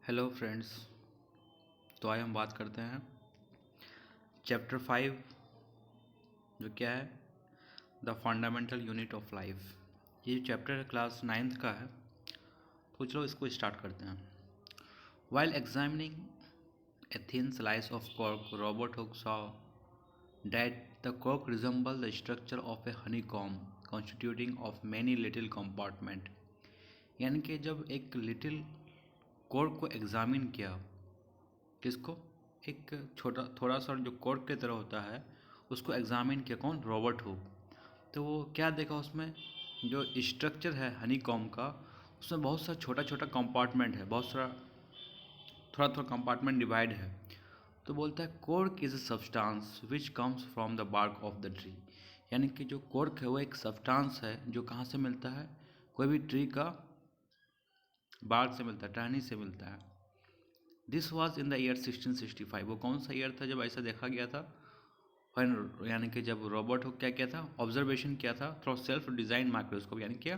Hello friends. तो आज हम बात करते हैं चैप्टर 5, जो क्या है the fundamental unit of life. ये चैप्टर क्लास 9th का है, तो चलो इसको स्टार्ट करते हैं। While examining a thin slice of cork, Robert Hooke saw that the cork resembled the structure of a honeycomb constituting of many little compartment। यानी कि जब एक लिटिल कॉर्क को एग्जामिन किया, किसको, एक छोटा थोड़ा सा जो कॉर्क की तरह होता है उसको एग्जामिन किया, कौन, रॉबर्ट हुक। तो वो क्या देखा, उसमें जो स्ट्रक्चर है हनी कॉम्ब का, उसमें बहुत सा छोटा छोटा कंपार्टमेंट है, बहुत सारा थोड़ा थोड़ा कंपार्टमेंट डिवाइड है। तो बोलता है cork is a substance which comes from the bark of the tree. यानी कि जो कॉर्क है वो एक सब्सटेंस है जो कहाँ से मिलता है, कोई भी ट्री का बार्क से मिलता है, टहनी से मिलता है। This was in the year 1665। वो कौन सा ईयर था जब ऐसा देखा गया था, यानी कि जब रॉबर्ट हुक क्या किया था, ऑब्जर्वेशन किया था थ्रू सेल्फ डिज़ाइन माइक्रोस्कोप, यानी कि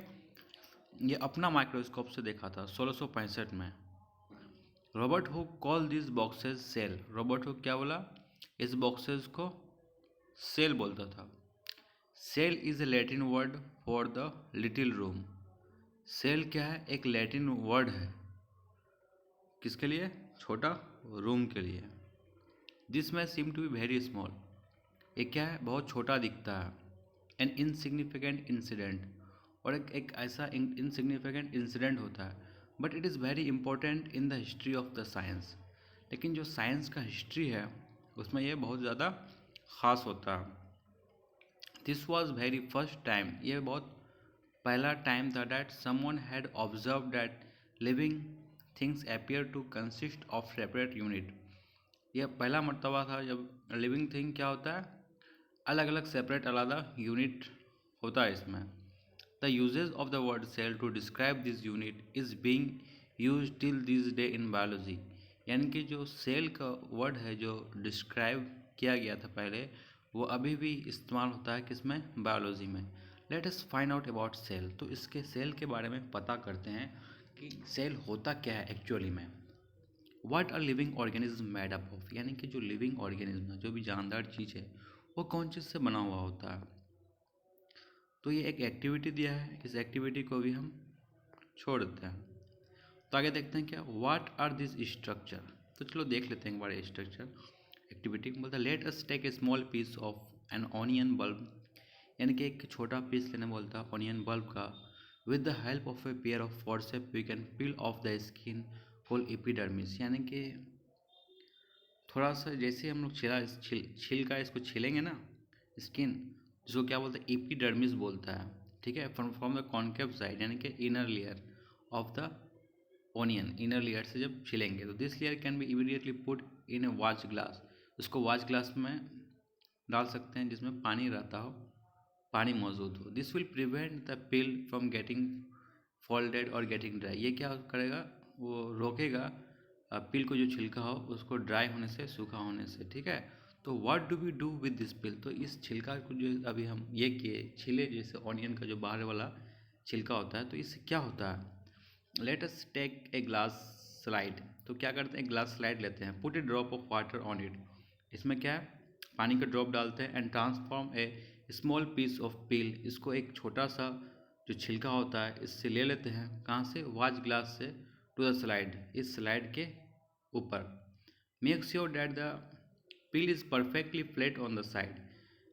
ये अपना माइक्रोस्कोप से देखा था 1665 में। Robert Hooke call this boxes cell. Robert Hooke क्या बोला, इस बॉक्सेस को सेल बोलता था। Cell is a Latin word for the little room. Cell क्या है, एक लैटिन वर्ड है, किसके लिए, छोटा रूम के लिए। दिस में seem to be very small. ये क्या है, बहुत छोटा दिखता है। एन इनसिग्निफिकेंट इंसिडेंट, और एक ऐसा इनसिग्निफिकेंट इंसिडेंट होता है, but it is very important in the history of the science. लेकिन जो साइंस का हिस्ट्री है उसमें ये बहुत ज़्यादा ख़ास होता है। This was very first time, ये बहुत पहला टाइम था that someone had observe that living things appear to consist of separate unit. यह पहला मर्तबा था जब लिविंग थिंग क्या होता है, अलग अलग सेपरेट अलग यूनिट होता है इसमें। The usages of the word cell to describe this unit is being use till this day in biology. यानी कि जो सेल का वर्ड है जो डिस्क्राइब किया गया था पहले, वो अभी भी इस्तेमाल होता है किसमें, बायोलॉजी में। Let us find out about cell. तो इसके सेल के बारे में पता करते हैं कि सेल होता क्या है एक्चुअली में। What are living organism made up of. यानी कि जो लिविंग ऑर्गेनिज्म है, जो भी जानदार चीज़ है, वो कौन चीज़ से बना हुआ होता है। तो ये एक एक्टिविटी दिया है, इस एक्टिविटी को भी हम छोड़ देते हैं। तो आगे देखते हैं क्या, व्हाट आर दिस स्ट्रक्चर। तो चलो देख लेते हैं एक बार स्ट्रक्चर। एक्टिविटी बोलता है let us take a small piece of an onion bulb. यानी कि एक छोटा पीस लेने बोलता है ऑनियन बल्ब का। With the help of a pair of forcep we can peel off the skin whole epidermis. यानी कि थोड़ा सा जैसे हम लोग छील का इसको छीलेंगे ना, स्किन, जिसको क्या बोलते हैं, एपिडर्मिस बोलता है, ठीक है, फ्रॉम द कॉन्केव साइड, यानी कि inner layer of the onion, inner layer से जब छीलेंगे तो this layer can be immediately put in A watch glass. उसको वॉच ग्लास में डाल सकते हैं जिसमें पानी रहता हो, पानी मौजूद हो। This will prevent the pill from getting folded और गेटिंग ड्राई। ये क्या करेगा, वो रोकेगा पिल को, जो छिलका हो उसको ड्राई होने से, सूखा होने से, ठीक है। तो what do we do with this pill. तो इस छिलका को जो अभी हम ये किए, छिले जैसे ऑनियन का जो बाहर वाला छिलका होता है, तो इससे क्या होता है। Let us take a glass slide. तो क्या करते हैं, एक ग्लास स्लाइड लेते हैं, put a drop of water on it. इसमें क्या है, पानी का ड्रॉप डालते हैं, and transform a small piece of peel. इसको एक छोटा सा जो छिलका होता है इससे ले लेते हैं, कहाँ से, वॉच ग्लास से, टू द स्लाइड, इस स्लाइड के ऊपर। Make sure that the peel is perfectly flat on the side.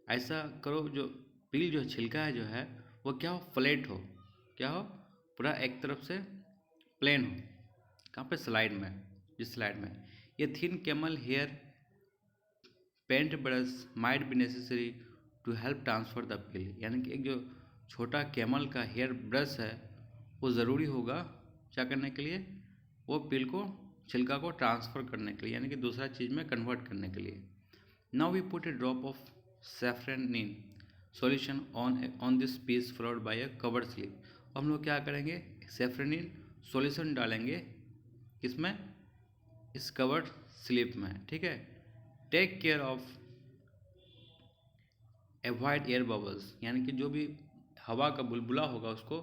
ऐसा करो जो पील, जो छिलका है जो है, वो क्या हो, फ्लैट हो, क्या हो, पूरा एक तरफ से प्लेन हो। कहाँ पे, स्लाइड में, जिस स्लाइड में। ये thin camel hair paint brush might be necessary to help transfer the peel. यानी कि एक जो छोटा कैमल का हेयर ब्रश है वो ज़रूरी होगा क्या करने के लिए, वो पील को, छिलका को ट्रांसफ़र करने के लिए, यानी कि दूसरा चीज़ में कन्वर्ट करने के लिए। Now we put a drop of safranin solution on this piece followed by a covered slip. हम लोग क्या करेंगे, सैफ्रनिन सॉल्यूशन डालेंगे इसमें, इस कवर्ड स्लिप में, ठीक है। Take care of avoid air bubbles. यानी कि जो भी हवा का बुलबुला होगा उसको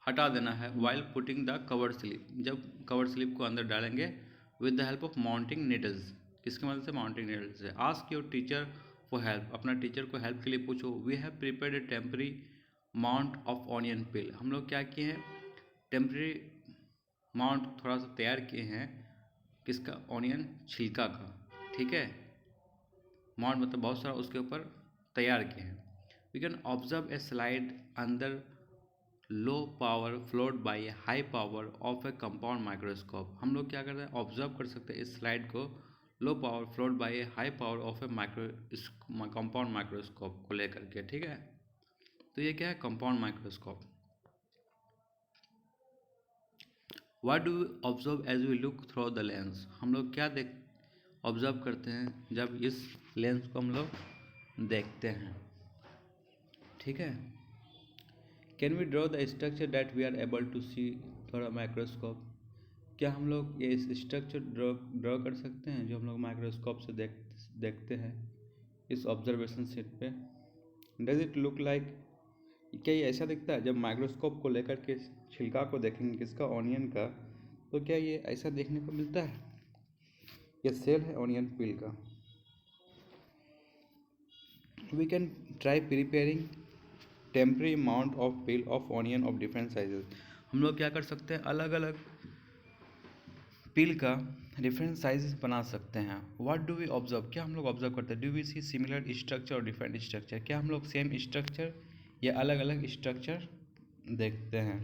हटा देना है, while putting the covered slip. जब कवर्ड स्लिप को अंदर डालेंगे with the help of mounting needles, किसकी मदद से? माउंटिंग नीडल्स से। Ask your teacher for help, अपना टीचर को हेल्प के लिए पूछो। We have prepared a temporary mount of onion peel, हम लोग क्या किए हैं? टेम्परी माउंट थोड़ा सा तैयार किए हैं, किसका? ऑनियन छिलका का, ठीक है। माउंट मतलब बहुत सारा उसके ऊपर तैयार किए हैं। We can observe a slide under low power followed by a high power of a compound microscope, हम लोग क्या करते हैं? ऑब्जर्व कर सकते हैं इस स्लाइड को low power followed by a high power of a compound microscope को लेकर के, ठीक है। तो ये क्या है? Compound microscope. What do we observe as we look through the lens, हम लोग क्या देख ऑब्जर्व करते हैं जब इस लेंस को हम लोग देखते हैं, ठीक है। Can we draw the structure that we are able to see through a microscope, क्या हम लोग ये स्ट्रक्चर ड्रॉ कर सकते हैं जो हम लोग माइक्रोस्कोप से देखते हैं इस ऑब्जर्वेशन शीट पे? डज इट लुक लाइक, क्या ये ऐसा दिखता है? जब माइक्रोस्कोप को लेकर के छिलका को देखेंगे किसका? ऑनियन का, तो क्या ये ऐसा देखने को मिलता है? ये सेल है ऑनियन पील का। We can try preparing temporary mount of peel of onion of different sizes, हम लोग क्या कर सकते हैं? अलग अलग पील का डिफरेंट साइजेस बना सकते हैं। व्हाट डू वी ऑब्जर्व, क्या हम लोग ऑब्जर्व करते हैं? Do we see similar structure और डिफरेंट स्ट्रक्चर, क्या हम लोग सेम स्ट्रक्चर या अलग अलग स्ट्रक्चर देखते हैं?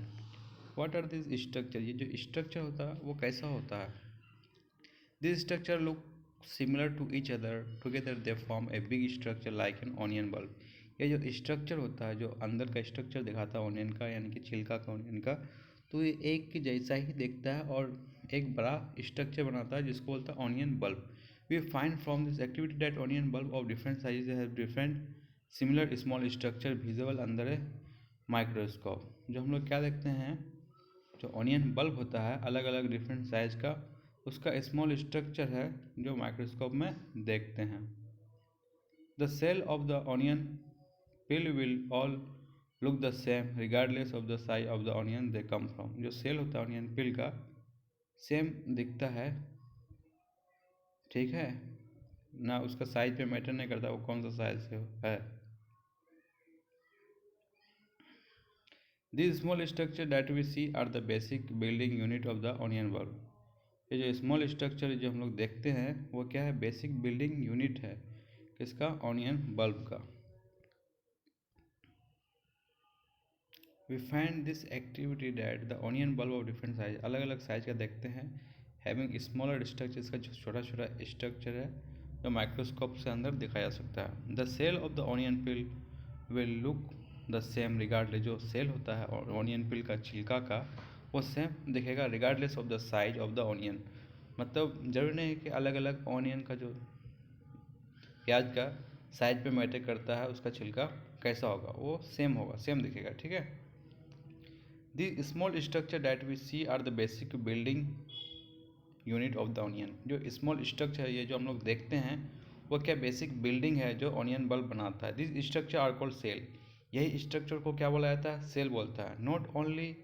व्हाट आर दिस स्ट्रक्चर, ये जो स्ट्रक्चर होता है वो कैसा होता है? This structure look similar to each other together they form a big structure like an onion bulb, ये जो स्ट्रक्चर होता है, जो अंदर का स्ट्रक्चर दिखाता है ऑनियन का, यानी कि छिलका का ऑनियन का, तो ये एक के जैसा ही दिखता है और एक बड़ा स्ट्रक्चर बनाता है जिसको बोलता है onion bulb. We find from this activity that onion bulb of different sizes have different similar small structure visible under a microscope, जो हम लोग क्या देखते हैं? जो ऑनियन बल्ब होता है अलग अलग डिफरेंट साइज का, उसका स्मॉल स्ट्रक्चर है जो माइक्रोस्कोप में देखते हैं। The cell of the onion peel will all look the same regardless of the size of the onion they come from, जो सेल होता है ऑनियन पिल का सेम दिखता है, ठीक है ना, उसका साइज पे मैटर नहीं करता वो कौन सा साइज से है। This small structure that we see are the basic building unit of the onion bulb, ये जो स्मॉल स्ट्रक्चर जो हम लोग देखते हैं वो क्या है? बेसिक बिल्डिंग यूनिट है किसका? ऑनियन बल्ब का। We find this activity that the onion bulb of different size, अलग अलग साइज का देखते हैं, हैविंग स्मॉलर स्ट्रक्चर, इसका जो छोटा छोटा स्ट्रक्चर है जो माइक्रोस्कोप से अंदर दिखाया जा सकता है। The cell of the onion peel will look the same regardless, जो सेल होता है ऑनियन पिल का छिलका का वो सेम दिखेगा regardless of the size of the onion, मतलब जरूरी नहीं है कि अलग अलग ऑनियन का जो प्याज का साइज पे मैटर करता है उसका छिलका कैसा होगा, वो सेम होगा, सेम दिखेगा, ठीक है। The small structure that we see are the basic building unit of the onion, जो स्मॉल स्ट्रक्चर है ये जो हम लोग देखते हैं वो क्या? बेसिक बिल्डिंग है जो ऑनियन बल्ब बनाता है। This structure are called cell, यही स्ट्रक्चर को क्या बोला जाता है? सेल बोलता है। Not only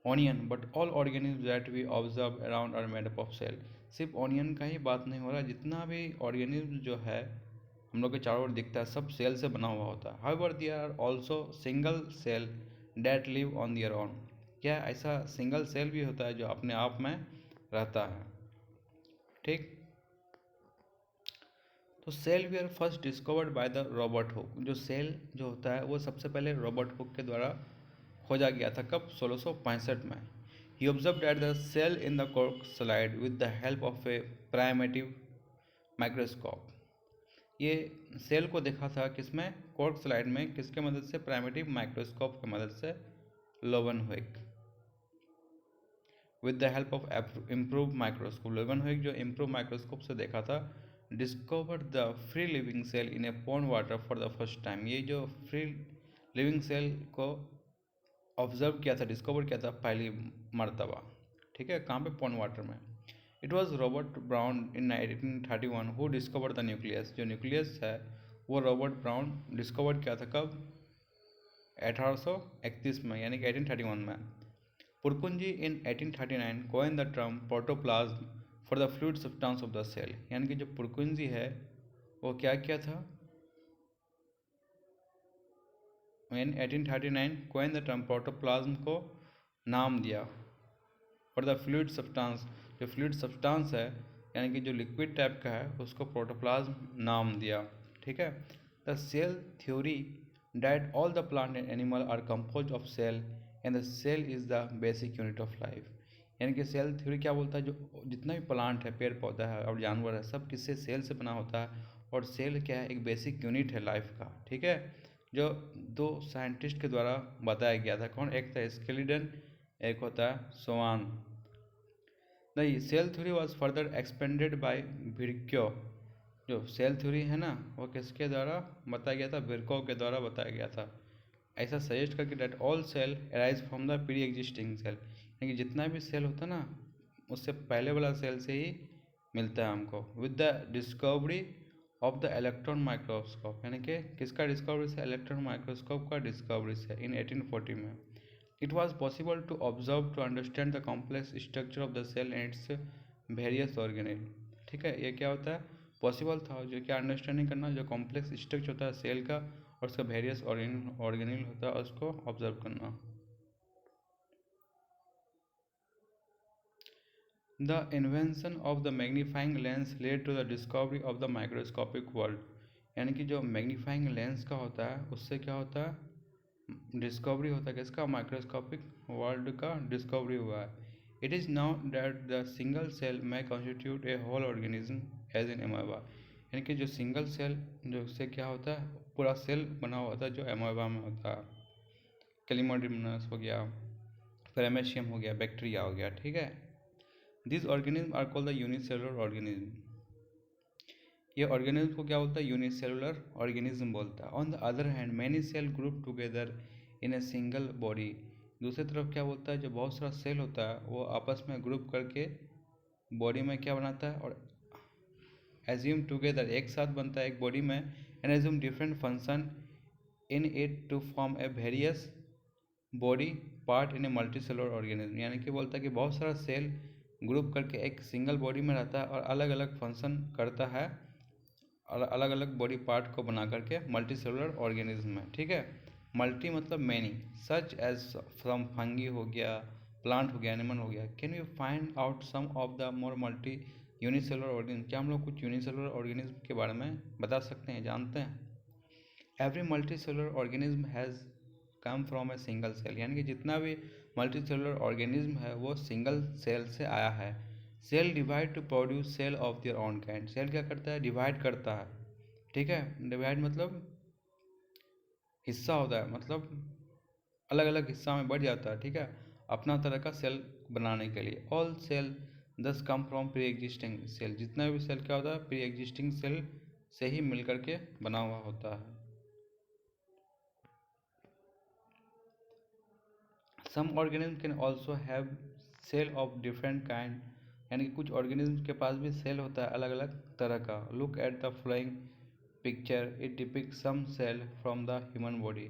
onion but all organism that we observe around are made up of cell, सिर्फ ऑनियन का ही बात नहीं हो रहा, जितना भी ऑर्गेनिज्म जो है हम लोग के चारों ओर दिखता है सब सेल से बना हुआ होता है। However there are also single cell that live on their own, क्या ऐसा सिंगल सेल भी होता है जो अपने आप में रहता है, ठीक। तो cell were first discovered by the Robert Hooke, जो सेल जो होता है वो सबसे पहले रॉबर्ट हुक के द्वारा खोजा गया था, कब? 1665 में। He observed at the cell in the cork slide with the help of a primitive microscope, ये सेल को देखा था किसमें? कॉर्क स्लाइड में, किसके मदद से? प्राइमेटिव माइक्रोस्कोप की मदद से, Leeuwenhoek. With the help of improve microscope, Leeuwenhoek जो इम्प्रूव माइक्रोस्कोप से देखा था, discover the free living cell in a pond water for the first time, ये जो फ्री लिविंग सेल को ऑब्जर्व किया था, डिस्कवर किया था पहली मर्तबा, ठीक है, कहाँ पे? पॉन्ड वाटर में। It was Robert brown in 1831 who discover the nucleus, जो न्यूक्लियस है वो रॉबर्ट ब्राउन डिस्कवर किया था, कब? 1831 में, यानी कि 1831 में। Purkinje in 1839 coined the term protoplasm for the fluid substance of the cell, यानी कि जो पुरकुंजी है वो क्या किया था, in 1839 coin the term protoplasm को नाम दिया फॉर द फ्लूइड सब्सटेंस, जो फ्लूइड सब्सटेंस है यानी कि जो लिक्विड टाइप का है उसको प्रोटोप्लाज्म नाम दिया। ठीक है। The cell theory that all the plant and animal are compose of cell and the cell is the basic unit of life, यानी कि सेल थ्योरी क्या बोलता है, जो जितना भी प्लांट है, पेड़ पौधा है और जानवर है, सब किससे, सेल से बना होता है, और सेल क्या है, एक बेसिक यूनिट है लाइफ का। ठीक है। जो दो साइंटिस्ट के द्वारा बताया गया था, कौन, एक था स्केलिडन, एक होता है Schwann. The cell theory was further expanded by Virchow, जो सेल थ्योरी है ना वो किसके द्वारा बताया गया था, विर्को के द्वारा बताया गया था। ऐसा सजेस्ट करके that all cell arise from the pre existing cell, यानी कि जितना भी सेल होता है ना उससे पहले वाला सेल से ही मिलता है हमको। With the discovery of the electron microscope, यानी कि किसका डिस्कवरी से, इलेक्ट्रॉन माइक्रोस्कोप का डिस्कवरी से इन 1840 में। It was possible to observe to understand the complex structure of the cell and its various organelle. ठीक है, ये क्या होता है, पॉसिबल था जो क्या अंडरस्टैंडिंग करना, जो कॉम्प्लेक्स स्ट्रक्चर होता है सेल का और उसका वेरियस ऑर्गेनेल होता है उसको ऑब्जर्व करना। The invention of the magnifying lens led to the discovery of the microscopic world, यानी कि जो मैग्नीफाइंग लेंस का होता है उससे क्या होता है, डिस्कवरी होता है किसका, माइक्रोस्कोपिक वर्ल्ड का डिस्कवरी हुआ है। It is now that the single cell may constitute a whole organism as an amoeba, यानी कि जो सिंगल सेल जो उससे क्या होता है, पूरा सेल बना हुआ होता है जो एमोबा में होता है। कैलिमोडिमनस हो गया, पैरामेशियम हो गया, बैक्टीरिया हो गया। ठीक है। This organism are called the unicellular organism, ये ऑर्गेनिज्म को क्या बोलता है, यूनिसेलुलर ऑर्गेनिज्म बोलता है। On the other hand many cell group together in a single body, दूसरी तरफ क्या बोलता है, जो बहुत सारा सेल होता है वो आपस में ग्रुप करके बॉडी में क्या बनाता है, और एज्यूम टुगेदर एक साथ बनता है एक बॉडी में, and assume different function in it to form a various body part in a multi cellular organism, यानी कि बोलता है कि बहुत सारा सेल ग्रुप करके एक सिंगल बॉडी में रहता है और अलग अलग फंक्शन करता है, और अलग अलग बॉडी पार्ट को बना करके मल्टी सेलुलर ऑर्गेनिज्म में। ठीक है। मल्टी मतलब many, such as some fungi हो गया, प्लांट हो गया, एनिमल हो गया। Can you find out some of the more multi unicellular organism, क्या हम लोग कुछ यूनिसेलुलर ऑर्गेनिज्म के बारे में बता सकते हैं, जानते हैं। Every multi cellular organism has come from a single cell, यानी कि जितना भी मल्टी सेलुलर ऑर्गेनिज्म है वो सिंगल सेल से आया है। Cell divide to produce cell of their own kind, cell क्या करता है, डिवाइड करता है। ठीक है। डिवाइड मतलब हिस्सा होता है, मतलब अलग अलग हिस्सा में बढ़ जाता है। ठीक है, अपना तरह का सेल बनाने के लिए। All cell thus come from pre existing cell, जितना भी सेल क्या होता है, प्री एग्जिस्टिंग सेल से ही मिल करके बना हुआ होता है। Some organism can also have cell of different kind, यानी कि कुछ ऑर्गेनिज्म के पास भी सेल होता है अलग अलग तरह का। Look at the following picture, it depict some cell from the human body,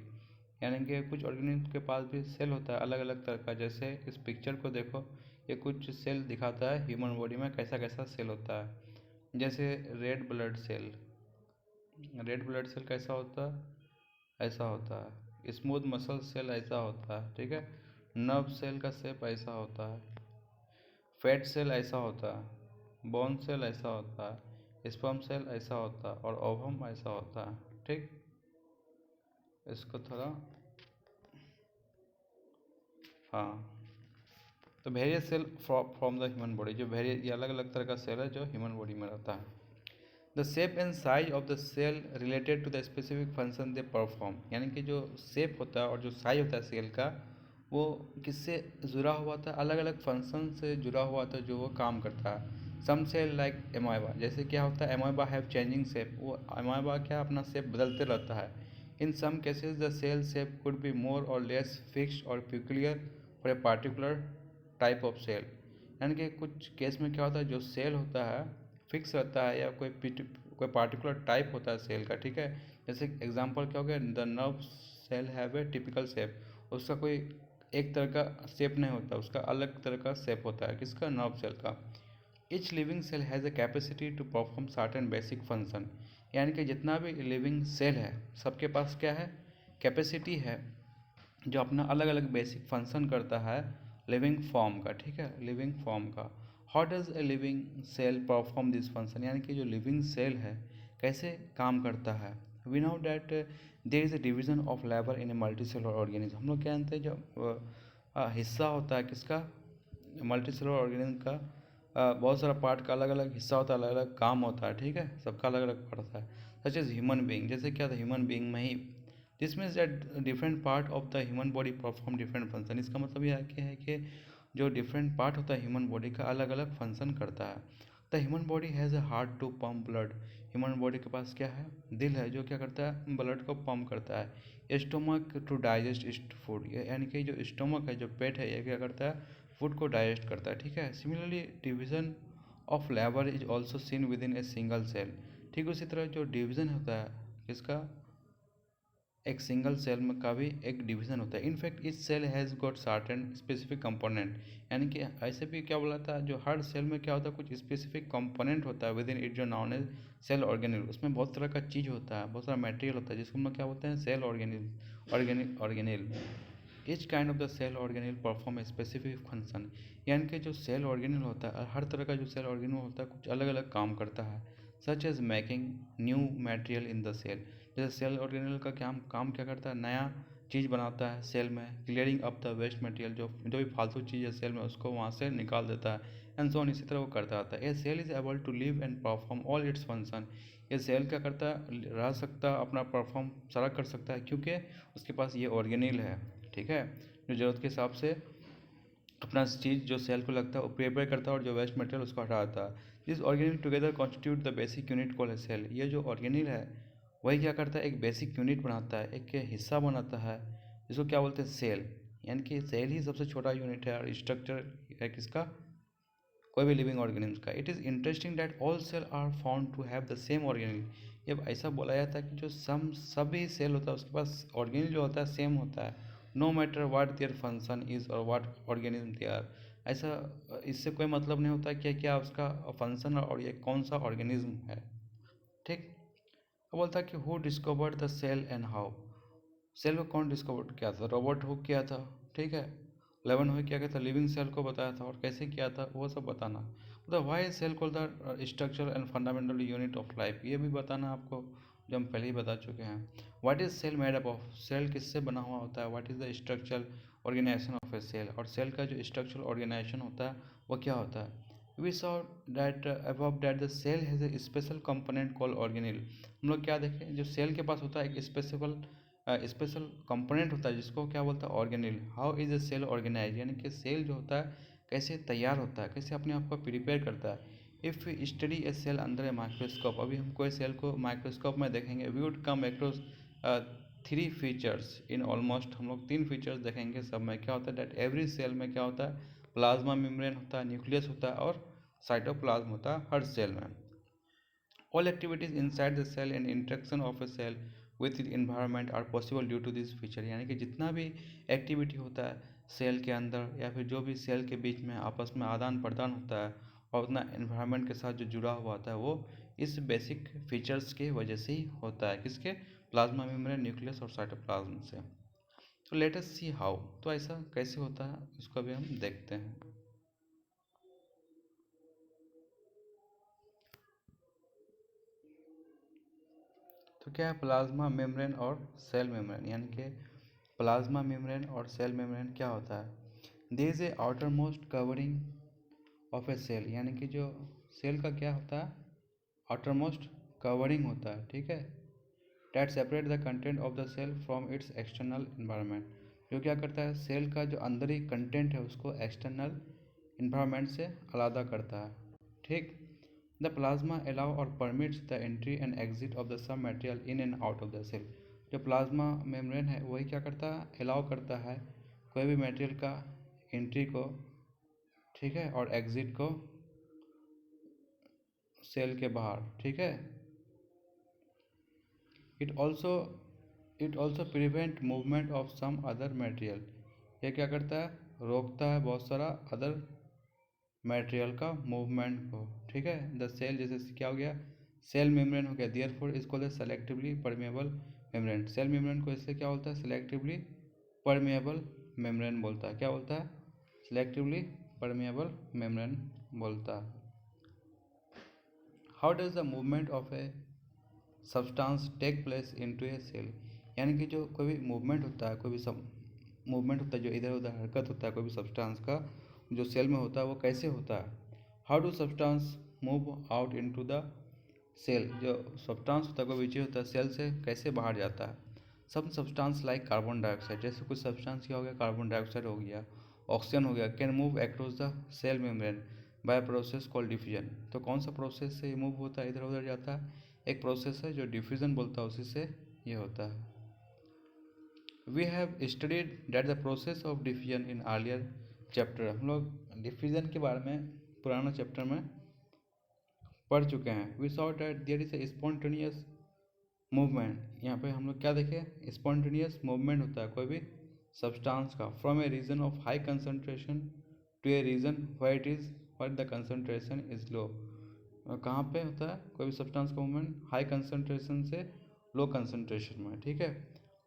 यानी कि कुछ ऑर्गेनिज्म के पास भी सेल होता है अलग अलग तरह का। जैसे इस पिक्चर को देखो, ये कुछ सेल दिखाता है ह्यूमन बॉडी में कैसा कैसा सेल होता है। जैसे red blood cell, red blood cell कैसा होता है, ऐसा होता है। स्मूथ मसल सेल ऐसा होता है। ठीक है। नर्व सेल का शेप ऐसा होता है। फैट सेल ऐसा होता है। बोन सेल ऐसा होता है। स्पर्म सेल ऐसा होता है और ओवम ऐसा होता है। ठीक, इसको थोड़ा, हाँ, तो various cell from the human body, जो वेरियस, ये अलग अलग तरह का सेल है जो ह्यूमन बॉडी में रहता है। The shape and size of the cell related to the specific function they perform, यानी कि जो शेप होता है और जो साइज होता है सेल का वो किससे जुड़ा हुआ था, अलग अलग फंक्शन से जुड़ा हुआ था जो वो काम करता है। सम सेल लाइक एमोइबा, जैसे क्या होता है, एमोइबा हैव चेंजिंग शेप, वो एमोइबा क्या अपना शेप बदलते रहता है। In some cases the cell shape could be more और लेस फिक्स्ड और peculiar for a particular type of cell, यानी कि कुछ केस में क्या होता है, जो सेल होता है फिक्स रहता है या कोई पार्टिकुलर टाइप होता है सेल का। ठीक है। जैसे एग्जांपल क्या हो गया, the nerve cell have a typical shape, उसका कोई एक तरह का शेप नहीं होता, उसका अलग तरह का शेप होता है, किसका, नर्व सेल का। Each living cell has a capacity to perform certain basic function, यानी कि जितना भी लिविंग सेल है सबके पास क्या है, कैपेसिटी है जो अपना अलग अलग बेसिक फंक्शन करता है लिविंग फॉर्म का, ठीक है, लिविंग फॉर्म का। How does a living cell perform this function, यानी कि जो लिविंग सेल है कैसे काम करता है। We know that there is a division of labour in a multi cellular organism, हम लोग क्या जानते हैं जो हिस्सा होता है किसका, मल्टी सेलुलर ऑर्गेनिज्म का, बहुत सारा पार्ट का अलग अलग हिस्सा होता है, अलग अलग काम होता है, ठीक है, सबका अलग अलग पार्ट होता है। सच एज ह्यूमन बीइंग, जैसे क्या था ह्यूमन बीइंग में ही, this means that different part of the human body perform different function. इसका मतलब यह क्या है कि जो डिफरेंट पार्ट होता है ह्यूमन बॉडी का अलग अलग फंक्शन करता है। The human body has a heart to pump blood, human body के पास क्या है, दिल है जो क्या करता है, ब्लड को पम्प करता है। स्टोमक टू डाइजेस्ट फूड, यानी कि जो स्टोमक है, जो पेट है, ये क्या करता है, फूड को डाइजेस्ट करता है, ठीक है। Similarly division of labour is also seen within a single cell, ठीक उसी तरह जो डिवीज़न होता है किसका, एक सिंगल सेल में का भी एक डिवीज़न होता है। इनफैक्ट इस cell has got certain specific component, यानी कि ऐसे भी क्या बोला था, जो हर सेल में क्या होता है, कुछ स्पेसिफिक कंपोनेंट होता है विद इन इट जो नॉन एज सेल ऑर्गेनिल, उसमें बहुत तरह का चीज़ होता है, बहुत सारा मटेरियल होता है जिसको हम लोग क्या बोलते हैं, cell organelle organelle. Each kind of the cell organelle perform a specific function, यानी कि जो सेल ऑर्गेनिल होता है, हर तरह का जो सेल ऑर्गेनिल होता है कुछ अलग अलग काम करता है। Such as making new material in the cell, जैसे सेल ऑर्गेनिल का काम क्या करता है, नया चीज़ बनाता है सेल में, clearing up the waste material, जो भी फालतू चीज़ है सेल में उसको वहाँ से निकाल देता है, एंड सो ऑन, इसी तरह वो करता रहता है। A cell is able to live and perform all its function, ये सेल क्या करता है, रह सकता है, अपना परफॉर्म सारा कर सकता है, क्योंकि उसके पास ये ऑर्गेनिल है, ठीक है, जो ज़रूरत के हिसाब से अपना चीज़ जो सेल को लगता है वो प्रिपेयर करता है और जो वेस्ट मटेरियल उसको हटा देता है। This organelle together constitute the basic unit called a cell, ये जो ऑर्गेनिल है वही क्या करता है, एक बेसिक यूनिट बनाता है, एक हिस्सा बनाता है, जिसको क्या बोलते हैं, सेल, यानी कि सेल ही सबसे छोटा यूनिट है और स्ट्रक्चर है किसका, कोई भी लिविंग ऑर्गेनिज्म का। It is interesting that all cell are found to have the same organelle, जब ऐसा बोला जाता है कि जो सभी सेल होता है उसके पास ऑर्गेनिल जो होता है सेम होता है, no matter what their function is और वाट ऑर्गेनिज्म दे आर। ऐसा इससे कोई मतलब नहीं होता कि क्या उसका फंक्शन और ये कौन सा ऑर्गेनिज्म है, ठीक। अब बोलता है कि who discovered the cell and how, cell को कौन डिस्कवर किया था, रॉबर्ट हुक किया था, ठीक है। लेवन हुक क्या था, लिविंग सेल को बताया था, और कैसे किया था वो सब बताना। मतलब वाई सेल को the structure and fundamental unit of life, ये भी बताना आपको, जो हम पहले ही बता चुके हैं। What is cell made up of, cell किससे बना हुआ होता है, what is the structural organisation of a cell, और सेल का जो स्ट्रक्चरल ऑर्गेनाइजेशन होता है वो क्या होता है। We saw that above that the cell has a special component called organelle, हम लोग क्या देखें, जो सेल के पास होता है एक स्पेशल कंपोनेंट होता है जिसको क्या बोलता है, organelle. How is a cell organise, यानी कि सेल जो होता है कैसे तैयार होता है, कैसे अपने आप को प्रिपेयर करता है। If study a cell under a microscope, अभी हम कोई सेल को माइक्रोस्कोप में देखेंगे, we would come across three features in almost, हम लोग तीन फीचर्स देखेंगे सब में, क्या होता है दैट एवरी सेल में क्या होता है, प्लाज्मा मेम्ब्रेन होता है, न्यूक्लियस होता है और साइटोप्लाज्म होता है हर सेल में। All activities inside the cell and interaction of a cell with its environment are possible due to this feature, यानी कि जितना भी एक्टिविटी होता है सेल के अंदर या फिर जो भी सेल के बीच में आपस में आदान प्रदान होता है और उतना एनवायरनमेंट के साथ जो जुड़ा हुआ होता है वो इस बेसिक फीचर्स के वजह से ही होता है, किसके, प्लाज्मा मेम्ब्रेन, न्यूक्लियस और साइटोप्लाज्म से। तो लेट अस सी हाउ, तो ऐसा कैसे होता है इसको अभी हम देखते हैं। तो क्या है प्लाज्मा मेम्ब्रेन और सेल मेम्ब्रेन, यानी कि प्लाज्मा मेम्ब्रेन और सेल मेम्ब्रेन क्या होता है। There is a outermost covering of a cell, यानी कि जो सेल का क्या होता है, आउटर मोस्ट कवरिंग होता है, ठीक है, that separate the content of the cell from its external environment, जो क्या करता है सेल का जो अंदरी कंटेंट है उसको एक्सटर्नल इन्वायरमेंट से अलग करता है, ठीक। द प्लाज्मा अलाउ और permits the entry and exit of the सब material in and out of the cell, जो प्लाज्मा मेम्ब्रेन है वही क्या करता है, अलाउ करता है कोई भी मटेरियल का एंट्री को, ठीक है, और एग्जिट को सेल के बाहर, ठीक है। It also it also prevent movement of some other material, ये क्या करता है, रोकता है बहुत सारा अदर मटेरियल का मूवमेंट को, ठीक है। द सेल जैसे क्या हो गया, सेल मेम्ब्रेन हो गया, देयरफॉर इसको selectively permeable membrane. Cell membrane को इससे क्या बोलता है, सेलेक्टिवली परमेबल मेम्ब्रेन बोलता है। क्या बोलता है, सेलेक्टिवली परमेबल मेम्ब्रेन बोलता है। How does the movement of a substance take place into a cell, यानी कि जो कोई भी मूवमेंट होता है, कोई भी सब मूवमेंट होता है, जो इधर उधर हरकत होता है कोई भी सब्सटेंस का, जो सेल में होता है वो कैसे होता है। How do substance move out into the cell, जो सब्सटेंस होता है कोई भी चीज़ होता है सेल से कैसे बाहर जाता है। सब सब्सटेंस लाइक कार्बन डाइऑक्साइड, जैसे कुछ सब्सटेंस क्या हो गया, कार्बन डाइऑक्साइड हो गया, ऑक्सीजन हो गया, can move across the cell membrane by process called diffusion. तो कौन सा प्रोसेस से मूव होता है, इधर उधर जाता है, एक प्रोसेस है जो डिफ्यूजन बोलता है, उसी से ये होता है। We have studied that the process of diffusion in earlier chapter, हम लोग डिफ्यूजन के बारे में पुराना चैप्टर में पढ़ चुके हैं। We saw that there is a spontaneous movement, यहाँ पे हम लोग क्या देखें, स्पॉन्टेनियस मूवमेंट होता है कोई भी सब्सटेंस का, from a region of high concentration to a region where it is where the concentration is low. कहाँ पे होता है कोई भी सब्सटेंस का मूवमेंट, हाई कंसनट्रेशन से लो कंसनट्रेशन में, ठीक है।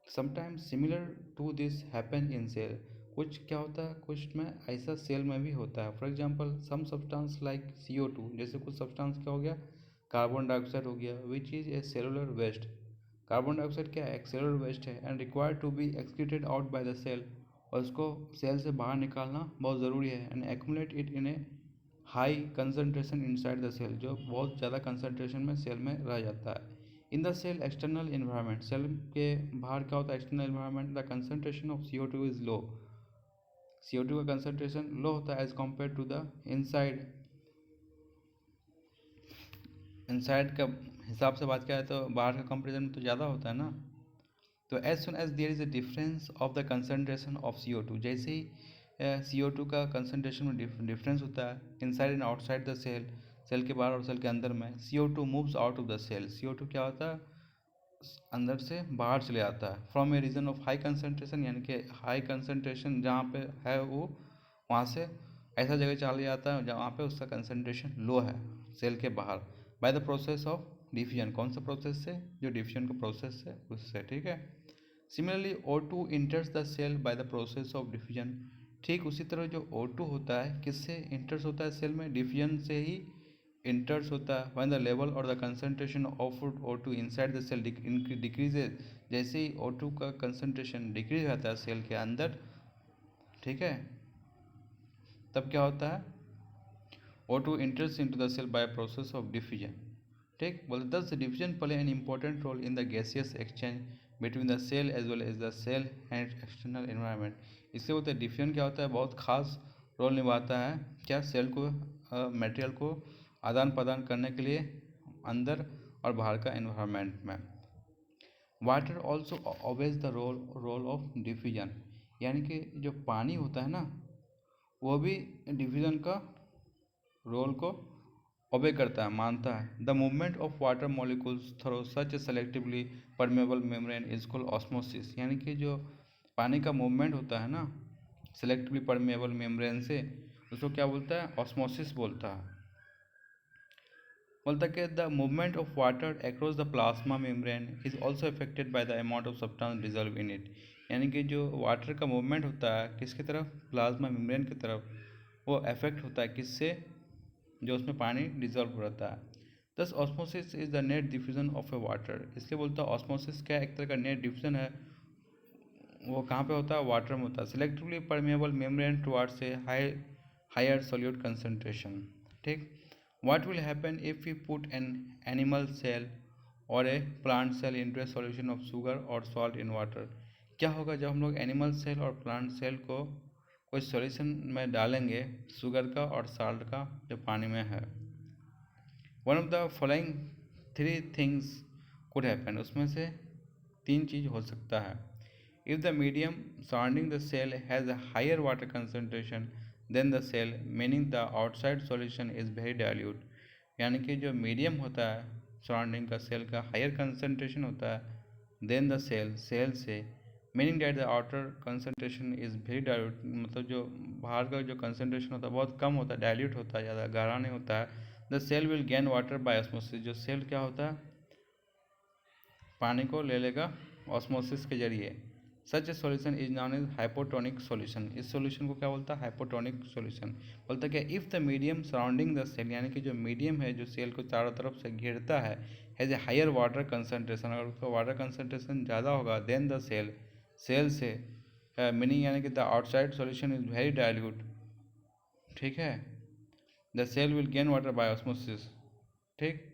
Sometimes similar to this happen in cell, कुछ क्या होता है, कुछ में ऐसा सेल में भी होता है। For example some substance like CO2, जैसे कुछ सब्सटेंस क्या हो गया, कार्बन डाइऑक्साइड हो गया, which is a cellular waste. Carbon dioxide क्या है, एक सेलुलर वेस्ट है, and required to be excreted out by the cell, और उसको सेल से बाहर निकालना बहुत ज़रूरी है। And accumulate it in a high concentration inside the cell, जो बहुत ज़्यादा कंसनट्रेशन में सेल में रह जाता है। In the cell external environment, cell के बाहर क्या होता है, external environment, the concentration of CO2 is low, CO2 का कंसनट्रेशन लो होता है as compare to the inside. Inside का हिसाब से बात किया है तो बाहर का कंपेरिजन में तो ज़्यादा होता है ना। तो as soon as there is a difference of the concentration of CO2, जैसे ही CO2 का कंसनट्रेशन में डिफरेंस होता है inside and outside the cell, cell के बाहर और सेल के अंदर में, CO2 moves out of the cell, CO2 क्या होता है, अंदर से बाहर चले जाता है, from a region of high concentration, यानी कि हाई कंसनट्रेशन जहाँ पे है वो वहाँ से ऐसा जगह चला जाता है जहाँ पे उसका कंसनट्रेशन लो है सेल के बाहर, bye the process of diffusion. कौन सा प्रोसेस से, जो डिफ्यूजन का प्रोसेस है उससे, ठीक है। Similarly O2 enters the cell by the process of diffusion, ठीक उसी तरह जो O2 होता है किससे इंटर्स होता है सेल में, डिफ्यूजन से ही इंटर्स होता है। व्हेन द लेवल और the concentration of O2 inside the cell decreases, जैसे ही O2 का कंसनट्रेशन डिक्रीज होता है सेल के अंदर, ठीक है, तब क्या होता है, O2 enters into the cell by a process of diffusion, ठीक। बोलते thus the diffusion play an important role in the gaseous exchange between the cell as well as the cell and external environment। इससे बोलते हैं diffusion क्या होता है, बहुत खास रोल निभाता है क्या, सेल को मटेरियल को आदान प्रदान करने के लिए अंदर और बाहर का एनवायरनमेंट में। Water also obeys the role of diffusion, यानी कि जो पानी होता है ना वो भी डिफ्यूजन का रोल को ओबे करता है, मानता है। The movement of water molecules through such selectively permeable membrane is called osmosis, यानी कि जो पानी का मूवमेंट होता है ना सेलेक्टिवली परमेबल मेम्ब्रेन से, उसको क्या बोलता है, ऑस्मोसिस बोलता है। बोलता है कि the movement of water across the plasma membrane is also affected by the amount of substance dissolve in it, यानी कि जो वाटर का मूवमेंट होता है किसकी तरफ, प्लाज्मा मेम्ब्रेन की तरफ, वो अफेक्ट होता है किससे, जो उसमें पानी डिजॉल्व रहता है। दस osmosis is the net diffusion of A water, इसलिए बोलता है ऑस्मोसिस क्या एक तरह का नेट डिफ्यूजन है, वो कहाँ पे होता है, वाटर में होता है। Selectively permeable membrane towards a higher solute concentration, ठीक। What will happen if you put an animal cell और a plant cell into a solution of sugar और सॉल्ट इन वाटर, क्या होगा जब हम लोग एनिमल सेल और प्लांट सेल को कोई सॉल्यूशन में डालेंगे शुगर का और साल्ट का जो पानी में है। One of the following 3 things could happen, उसमें से 3 चीज़ हो सकता है। If the medium surrounding the cell has a higher water concentration than the cell, meaning the outside solution is very dilute, यानी कि जो मीडियम होता है सराउंडिंग का सेल का हायर कंसनट्रेशन होता है देन द सेल, सेल से, meaning that the outer concentration is very dilute, मतलब जो बाहर का जो कंसनट्रेशन होता है बहुत कम होता है, डाइल्यूट होता है, ज़्यादा गाढ़ा नहीं होता है। The cell will gain water by osmosis, जो सेल क्या होता है पानी को ले लेगा ऑस्मोसिस के जरिए। Such a solution is known as hypotonic solution, इस सोल्यूशन को क्या बोलता है हाइपोटोनिक सोल्यूशन। बोलता है क्या if the medium surrounding the cell, यानी कि जो मीडियम है जो सेल को चारों तरफ से घेरता है, has a higher water concentration, अगर उसका वाटर कंसनट्रेशन ज़्यादा होगा देन द सेल, सेल से मीनिंग यानी कि the outside solution is very dilute, ठीक है। The cell will gain water by osmosis, ठीक।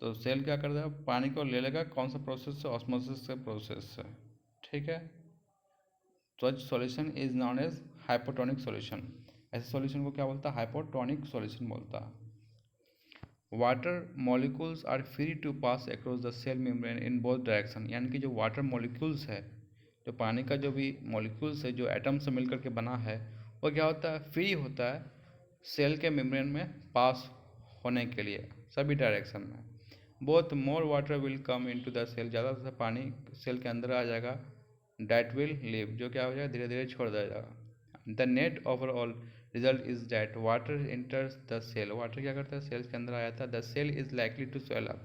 तो सेल क्या करता है पानी को ले लेगा कौन सा प्रोसेस से, ऑस्मोसिस के प्रोसेस से, ठीक है। Such solution is known as hypotonic solution, ऐसे सॉल्यूशन को क्या बोलता है हाइपोटोनिक सॉल्यूशन बोलता है। Water molecules are free to pass across the cell membrane in both direction, यानी कि जो वाटर मॉलिक्यूल्स है, जो पानी का जो भी मॉलिक्यूल्स है जो एटम से मिलकर के बना है, वो क्या होता है फ्री होता है सेल के मेम्ब्रेन में पास होने के लिए सभी डायरेक्शन में। Both more water will come into the cell, ज़्यादा से पानी सेल के अंदर आ जाएगा, डैट विल लीव, जो क्या हो जाएगा धीरे धीरे छोड़ देगा। The net overall result is that water enters the cell, water क्या करता है सेल के अंदर आ जाता है। The cell is likely to swell up,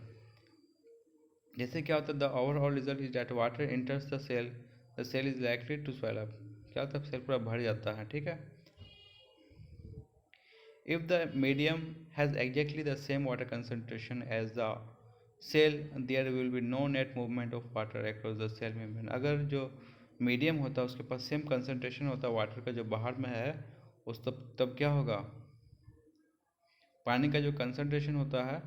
जैसे क्या होता है the overall result is that water enters the cell is likely to swell up, क्या होता है सेल पूरा भर जाता है, ठीक है। If the medium has exactly the same water concentration as the cell, there will be no net movement of water across the cell membrane, अगर जो मीडियम होता है उसके पास सेम कंसनट्रेशन होता है वाटर का जो बाहर में है, उस तब क्या होगा पानी का जो कंसनट्रेशन होता है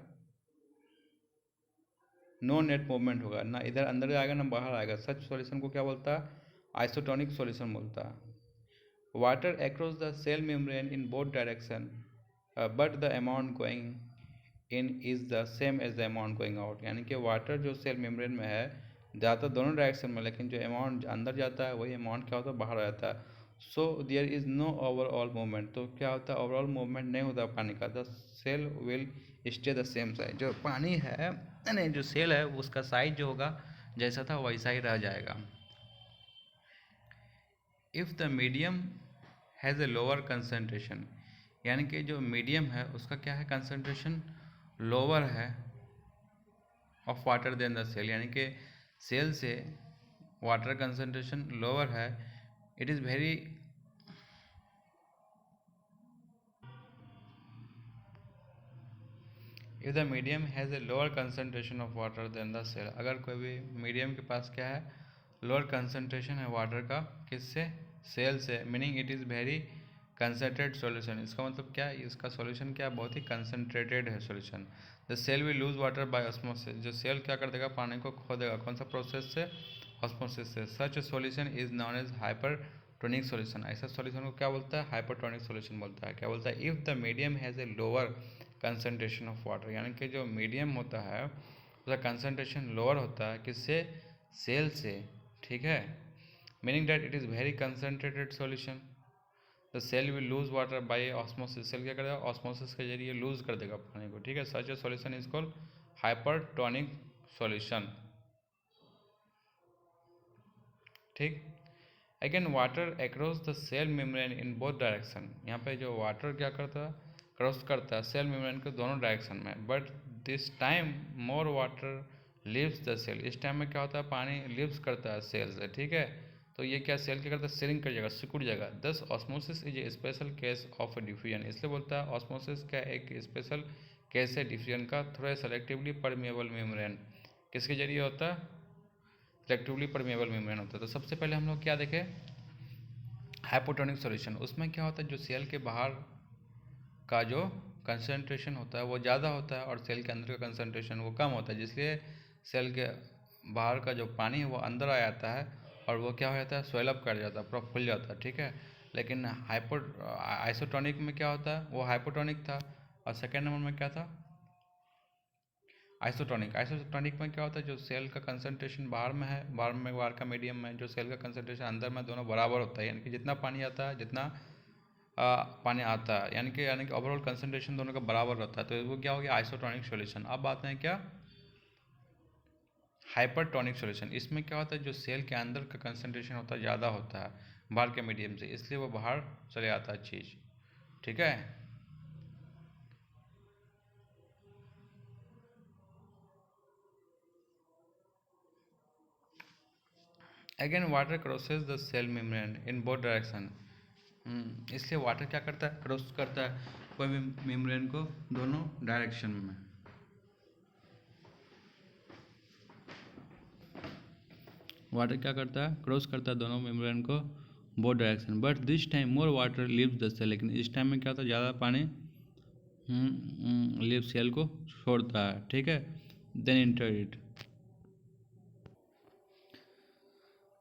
नो नेट मूवमेंट होगा, ना इधर अंदर आएगा ना बाहर आएगा। सच सॉल्यूशन को क्या बोलता है आइसोटोनिक सॉल्यूशन बोलता है। Water across the cell membrane in both direction but the amount going in is the same as the amount going out, यानी कि वाटर जो सेल मेम्ब्रेन में है जाता दोनों डायरेक्शन में, लेकिन जो अमाउंट अंदर जाता है वही अमाउंट क्या होता है बाहर आ जाता है। So there is no overall movement, तो क्या होता है ओवरऑल मूवमेंट नहीं होता पानी का। The cell will stay the same size, जो पानी है नहीं जो सेल है उसका साइज जो होगा जैसा था वैसा ही रह जाएगा। If the medium has a lower concentration, यानी कि जो मीडियम है उसका क्या है कंसनट्रेशन लोअर है of water than the cell, यानी कि सेल से वाटर कंसनट्रेशन लोअर है। It is very if the medium has a lower concentration of water than the cell, अगर कोई भी मीडियम के पास क्या है लोअर कंसनट्रेशन है वाटर का किससे सेल से, meaning it is very concentrated solution, इसका मतलब क्या है इसका सॉल्यूशन क्या बहुत ही कंसनट्रेटेड है solution. The cell will lose water by osmosis, जो सेल क्या कर देगा पानी को खो देगा कौन सा प्रोसेस से ऑस्मोसिस से। Such solution is known as hypertonic solution, ऐसा सॉल्यूशन को क्या बोलता है हाइपरटोनिक सॉल्यूशन बोलता है। क्या बोलता है if the medium has a lower concentration of water, यानी कि जो मीडियम होता है उसका कंसनट्रेशन लोअर होता है किससे सेल से, ठीक है। Meaning that it is very concentrated solution. The cell will lose water by osmosis, cell क्या करेगा ऑस्मोसिस के जरिए लूज कर देगा पानी को, ठीक है। Such a solution is called hypertonic solution, ठीक। Again water across the cell membrane in both direction, यहाँ पे जो वाटर क्या करता है क्रॉस करता है सेल मेम्ब्रेन के दोनों डायरेक्शन में, but this time more water leaves the cell, इस टाइम में क्या होता है पानी लीव्स करता है सेल से, ठीक है। तो ये क्या सेल क्या करता है सीलिंग कर जाएगा सिकुड़ जाएगा। दस osmosis is a special case of diffusion, इसलिए बोलता है ऑस्मोसिस का एक स्पेशल केस है डिफ्यूजन का थ्रू सेलेक्टिवली परमेबल मेम्ब्रेन, किसके जरिए होता है सेलेक्टिवली परमेबल मेम्ब्रेन होता है। तो सबसे पहले हम लोग क्या देखें हाइपोटोनिक सॉल्यूशन, उसमें क्या होता है जो सेल के बाहर का जो कंसंट्रेशन होता है वो ज़्यादा होता है और सेल के अंदर का कंसंट्रेशन वो कम होता है, जिसलिए सेल के बाहर का जो पानी है वो अंदर आ जाता है और वो क्या हो जाता है स्वेलअप कर जाता है पूरा फूल जाता है, ठीक है। लेकिन आइसोटोनिक में क्या होता है वो हाइपोटोनिक था और सेकेंड नंबर में क्या था आइसोटोनिक में क्या होता है जो सेल का कंसंट्रेशन बाहर में है बाहर का मीडियम में जो सेल का कंसंट्रेशन अंदर में दोनों बराबर होता है, यानी कि जितना पानी आता है जितना पानी आता है यानी कि ओवरऑल कंसंट्रेशन दोनों का बराबर रहता है, तो वो क्या हो गया आइसोटोनिक सॉल्यूशन। अब बात है क्या हाइपरटोनिक सॉल्यूशन, इसमें क्या होता है, जो सेल के अंदर का कंसंट्रेशन होता है ज़्यादा होता है बाहर के मीडियम से, इसलिए वो बाहर चले आता है चीज़, ठीक है। Again water crosses the cell membrane in both direction, इसलिए वाटर क्या करता है, क्रॉस करता है कोई भी मेम्ब्रेन को दोनों डायरेक्शन में। वाटर क्या करता है, क्रॉस करता है दोनों मेम्ब्रेन को both direction, but this time more water leaves the cell, लेकिन इस टाइम में क्या होता है, ज़्यादा पानी लीव सेल को छोड़ता है, ठीक है। देन इंटर इट,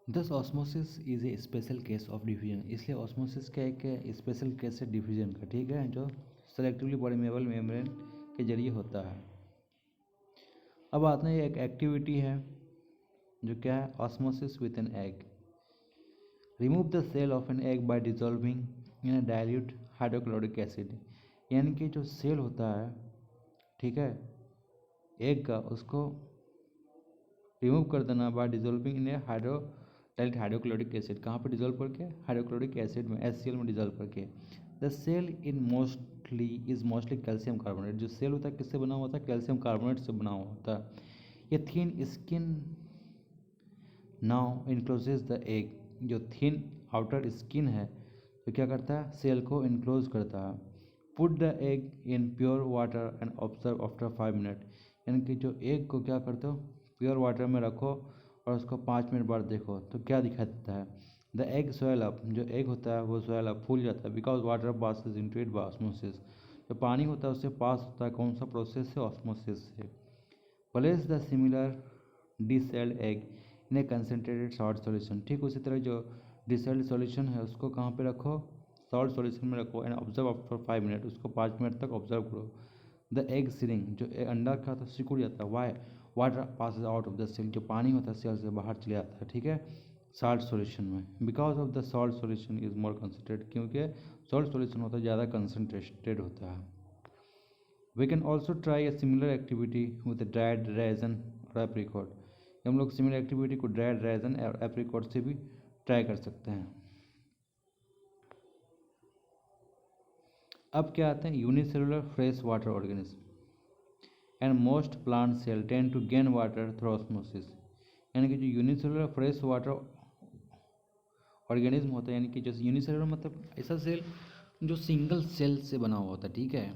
दस osmosis is a special case of diffusion, इसलिए ऑस्मोसिस का एक स्पेशल केस है डिफ्यूजन का, ठीक है, जो सेलेक्टिवली परमेबल मेम्ब्रेन के जरिए होता है। अब आते हैं, एक एक्टिविटी है जो क्या है, osmosis with an egg. Remove the cell of an egg by dissolving in a dilute hydrochloric acid, यानी कि जो सेल होता है, ठीक है, एग का, उसको रिमूव कर देना by dissolving in a dilute hydrochloric acid, कहाँ पर डिजोल्व करके, हाइड्रोक्लोरिक एसिड में, HCl में डिजोल्व करके। The cell is mostly calcium carbonate, जो सेल होता है किससे बना हुआ होता है, कैल्शियम कार्बोनेट से बना हुआ होता है। ये thin skin now encloses the egg, जो थिन आउटर स्किन है तो क्या करता है, सेल को इनक्लोज करता है। Put the egg in pure water and observe after 5 minute, यानी कि जो एग को क्या करते हो, प्योर वाटर में रखो और उसको 5 मिनट बाद देखो तो क्या दिखाई देता है। द एग स्वेल अप, जो एग होता है वो स्वेल अप, फूल जाता है, because water passes into it by osmosis, जो पानी होता है उससे पास होता है, कौन सा प्रोसेस से, ऑस्मोसिस से। Place the similar deshelled egg in a concentrated salt solution, ठीक उसी तरह जो डिसेल्ड सॉल्यूशन है उसको कहाँ पे रखो, सॉल्ट सॉल्यूशन में रखो, एंड ऑब्जर्व आफ्टर 5 मिनट, उसको 5 मिनट तक ऑब्जर्व करो। द एग सीलिंग, जो अंडा का था सिकुड़ जाता है, why, water passes out of the cell, जो पानी होता है सेल से बाहर चले जाता है, ठीक है, सॉल्ट सॉल्यूशन में। Because of the salt solution is more concentrated, क्योंकि सॉल्ट सॉल्यूशन होता है ज़्यादा कंसनट्रेटेड होता है। We can also try a similar activity with dried raisin और apricot, हम लोग सिमिलर एक्टिविटी को ड्राइड रैजन और एप्रिकॉट से भी ट्राई कर सकते हैं। अब क्या आते हैं, unicellular fresh water organism and most plant cell tend to gain water through osmosis, यानी कि जो यूनिसेलुलर फ्रेश वाटर ऑर्गेनिज्म होता है, यानी कि जैसे यूनिसेलुलर मतलब ऐसा सेल जो सिंगल सेल से बना हुआ होता है, ठीक है।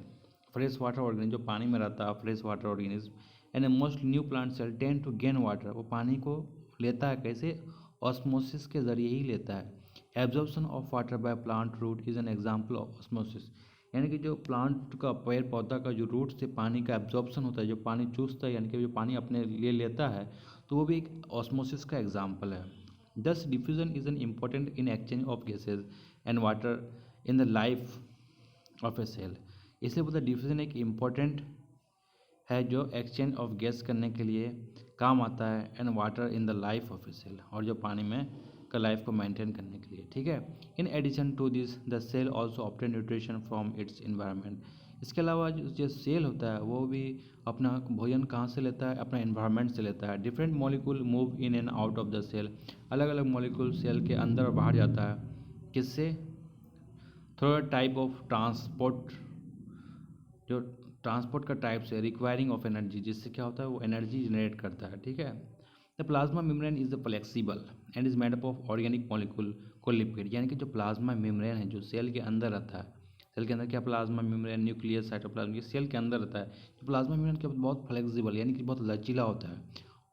फ्रेश वाटर ऑर्गेनिज्म जो पानी में रहता है, fresh water organism, and most new plant cell tend to gain water, वो पानी को लेता है कैसे, ऑस्मोसिस के जरिए ही लेता है। Absorption of water by plant root is an example of osmosis, यानी कि जो प्लांट का पेड़ पौधा का जो रूट से पानी का एब्जॉर्प्शन होता है, जो पानी चूसता है, यानी कि जो पानी अपने लिए लेता है, तो वो भी एक ऑस्मोसिस का एग्जाम्पल है। Thus, diffusion is an important in exchange of gases and water in the life of a cell. इसलिए बोलते डिफ्यूजन एक इम्पॉर्टेंट है जो एक्सचेंज ऑफ गैस करने के लिए काम आता है, and water in the life of a cell, और जो पानी में का लाइफ को मेंटेन करने के लिए, ठीक है। In addition to this the cell also obtain nutrition from its environment, इसके अलावा जो सेल होता है वो भी अपना भोजन कहाँ से लेता है, अपना इन्वायरमेंट से लेता है। Different molecule move in and out of the cell, अलग अलग मॉलिक्यूल सेल के अंदर और बाहर जाता है, किससे, थ्रू टाइप ऑफ ट्रांसपोर्ट, जो ट्रांसपोर्ट का टाइप से, रिक्वायरिंग ऑफ एनर्जी, जिससे क्या होता है वो एनर्जी जनरेट करता है, ठीक है। The plasma membrane is the flexible and is made up of organic molecule को लिपिड, यानी कि जो प्लाज्मा मेम्ब्रेन है जो सेल के अंदर रहता है, सेल के अंदर क्या, प्लाज्मा मेम्ब्रेन, न्यूक्लियस, साइटोप्लाज्म, ये सेल के अंदर रहता है। जो प्लाज्मा मेम्ब्रेन क्या बहुत फ्लेक्सिबल, यानी कि बहुत लचीला होता है,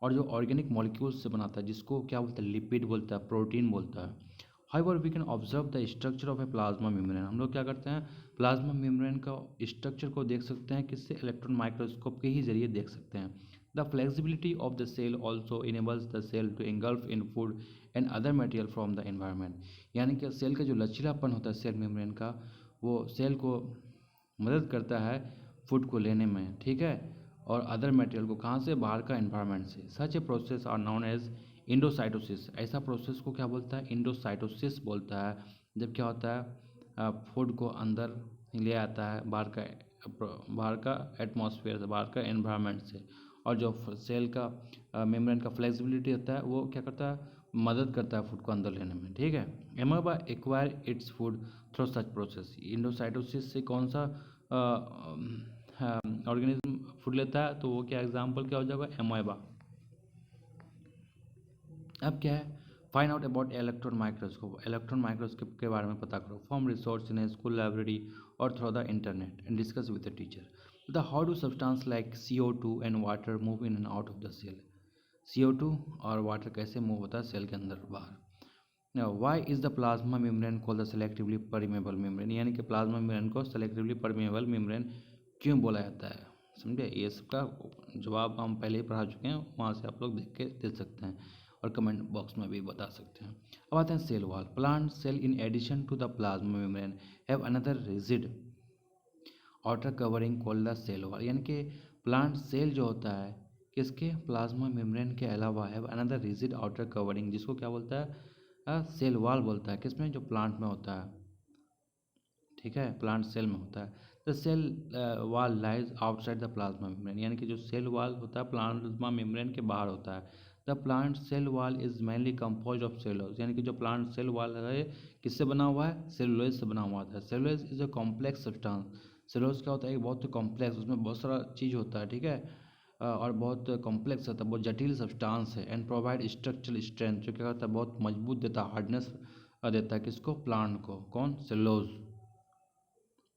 और जो ऑर्गेनिक मॉलिक्यूल्स से बनाता है, जिसको क्या बोलता है, लिपिड बोलता है, प्रोटीन बोलता है। However we can observe the structure of a plasma membrane, हम लोग क्या करते हैं, प्लाज्मा मेम्ब्रेन का स्ट्रक्चर को देख सकते हैं, किससे, इलेक्ट्रॉन माइक्रोस्कोप के ही जरिए देख सकते हैं। The flexibility of the cell also enables the cell to engulf in food and other material from the environment, यानी कि सेल का जो लचीलापन होता है सेल मेम्ब्रेन का, वो सेल को मदद करता है फूड को लेने में, ठीक है, और अदर मटेरियल को कहाँ से, बाहर का एनवायरनमेंट से। Such a process are known as endocytosis, ऐसा प्रोसेस को क्या बोलता है, इंडोसाइटोसिस बोलता है, जब क्या होता है फूड को अंदर ले आता है बाहर का एटमॉस्फेयर से, बाहर का एनवायरनमेंट से, और जो सेल का मेम्ब्रेन का फ्लेक्सिबिलिटी होता है वो क्या करता है, मदद करता है फूड को अंदर लेने में, ठीक है। Amoeba acquire its food through such process. Endocytosis से कौन सा ऑर्गेनिज्म फूड लेता है, तो वो क्या एग्जाम्पल क्या हो जाएगा, एमोबा। अब क्या है, find out about electron microscope. Electron microscope के बारे में पता करो, from resource in school library और through the internet and discuss with the teacher. The how do substance like CO2 and water move in and out of the cell. CO2 और water कैसे move होता है cell के अंदर बाहर। Why is the plasma membrane called the selectively permeable membrane. यानी कि plasma membrane को सेलेक्टिवली परमेबल मेम्ब्रेन क्यों बोला जाता है, समझे। ये सबका जवाब हम पहले ही पढ़ा चुके हैं, वहाँ से आप लोग देख के दे सकते हैं और कमेंट बॉक्स में भी बता सकते हैं। अब आते हैं cell wall. Plant cell in addition to the plasma membrane have another rigid outer covering called the cell wall. यानी कि प्लांट सेल जो होता है किसके, प्लाज्मा मेम्ब्रेन के अलावा है अनदर रिजिड आउटर कवरिंग, जिसको क्या बोलता है, सेल वॉल बोलता है। किसमें, जो प्लांट में होता है, ठीक है, प्लांट सेल में होता है। The cell wall lies outside the plasma membrane. यानी कि जो सेल वॉल होता है प्लाज्मा मेम्ब्रेन के बाहर होता है। The plant cell wall is mainly compose of cellulose. यानी कि जो प्लांट सेल वॉल है किससे बना हुआ है, सेलुलोज से बना हुआ था। Cellulose is a complex substance. Cellulose क्या होता है, एक बहुत कॉम्प्लेक्स, उसमें बहुत सारा चीज़ होता है, ठीक है, और बहुत कॉम्प्लेक्स होता है, बहुत जटिल सब्सटेंस है। एंड प्रोवाइड स्ट्रक्चरल स्ट्रेंथ, जो क्या होता है बहुत मजबूत देता है, हार्डनेस देता है किसको, प्लांट को। कौन, सेलुलोज।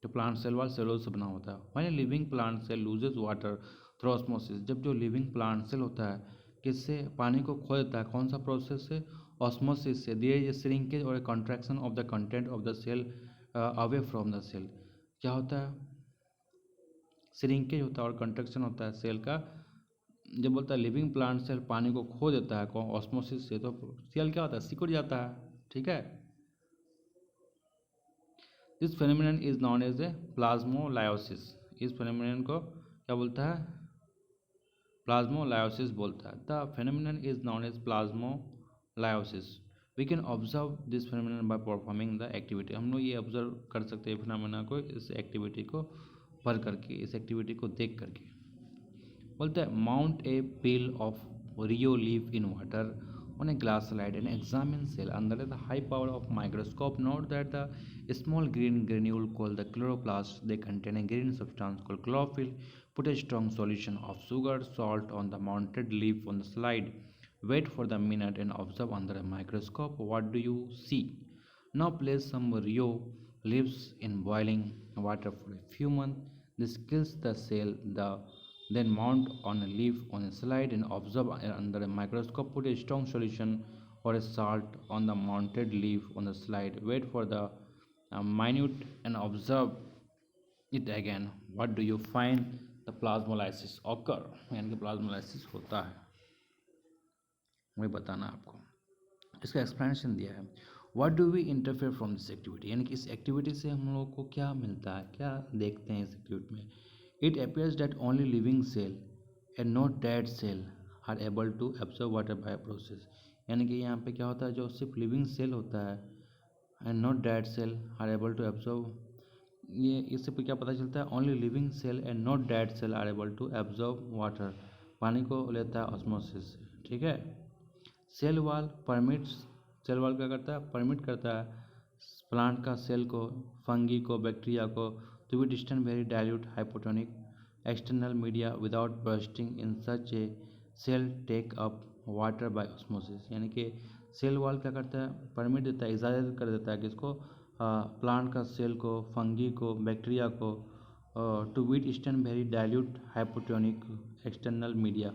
जो प्लांट सेल वॉल सेलुलोज से बना होता है। When living plant cell loses water through osmosis. जब जो लिविंग प्लांट सेल होता है किससे, पानी को खो देता है, कौन सा प्रोसेस से, ऑस्मोसिस से। देयर इज श्रिंकेज और contraction of the content of the cell away from the cell. क्या होता है, श्रिंकेज होता है और कंट्रैक्शन होता है सेल का। जब बोलता है लिविंग प्लांट सेल पानी को खो देता है ऑस्मोसिस से, तो सेल क्या होता है, सिकुड़ जाता है, ठीक है। This phenomenon is known as a plasmolysis. इस फेनोमेनन को क्या बोलता है, प्लाज्मोलायोसिस बोलता है। The phenomenon is known as plasmolysis. We can observe this phenomenon by performing the activity. हम लोग ये ऑब्जर्व कर सकते हैं फेनोमेना को इस एक्टिविटी को पढ़ करके, इस एक्टिविटी को देख करके। बोलता है mount A peel of Rio leaf in water on a glass slide and examine cell under the high power of microscope. Note that the small green granule called the chloroplast, they contain a green substance called chlorophyll. Put a strong solution of sugar salt on the mounted leaf on the slide. Wait for the minute and observe under a microscope. What do you see? Now place some Rio leaves in boiling water for a few months. This kills the cell. Then mount on a leaf on a slide and observe under a microscope. Put a strong solution or a salt on the mounted leaf on the slide. Wait for the minute and observe it again. What do you find? The plasmolysis occur. यानी कि plasmolysis होता है, वही बताना आपको। इसका explanation दिया है। What do we interfere from this activity. यानी कि इस एक्टिविटी से हम लोगों को क्या मिलता है, क्या देखते हैं इस एक्टिविटी में। It appears that only living cell and not dead cell are able to absorb water by process. यानी कि यहाँ पे क्या होता है, जो सिर्फ लिविंग सेल होता है and not dead cell are able to absorb, ये इससे क्या पता चलता है, only living cell and not dead cell are able to absorb water, पानी को लेता है ऑस्मोसिस से, ठीक है। Cell wall permits, cell wall क्या करता है, परमिट करता है प्लांट का सेल को, फंगी को, बैक्टीरिया को to be distant very dilute hypotonic external media without bursting in such a cell take up water by osmosis. यानी कि सेल वॉल क्या करता है, परमिट देता है, इजाज़त कर देता है किसको, प्लांट का सेल को, फंगी को, बैक्टीरिया को, to beat stand very dilute hypotonic external media,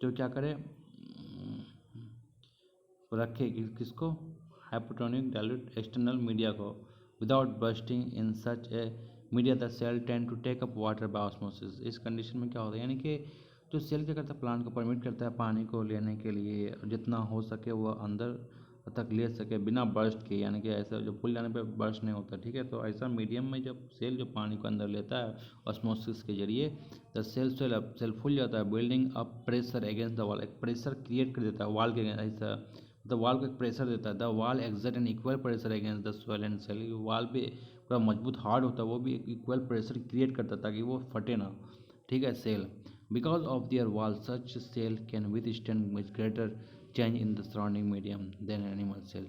जो क्या करे, रखे किसको, हाइपोटोनिक डाइल्यूट एक्सटर्नल मीडिया को, without bursting in such a media the cell tend to take up water by osmosis. इस कंडीशन में क्या होता है, यानी कि जो सेल क्या करता है, प्लांट को परमिट करता है पानी को लेने के लिए, जितना हो सके वो अंदर तक ले सके बिना बर्स्ट के, यानी कि ऐसा जो फूल जाने पे बर्स्ट नहीं होता, ठीक है। तो ऐसा मीडियम में जब सेल जो पानी को अंदर लेता है ऑस्मोसिस के जरिए, द सेल फूल जाता है, building up pressure against the wall, एक प्रेशर क्रिएट कर देता है वॉल के अगेंस्ट, ऐसा द वॉल को एक प्रेशर देता है। The wall exert an equal pressure against the soil and cell. Wall पे पूरा मजबूत हार्ड होता है, वो भी एक इक्वल प्रेशर क्रिएट करता है ताकि वो फटे ना, ठीक है, cell. Because of their wall, such cell can withstand much greater change in the surrounding medium than animal cell.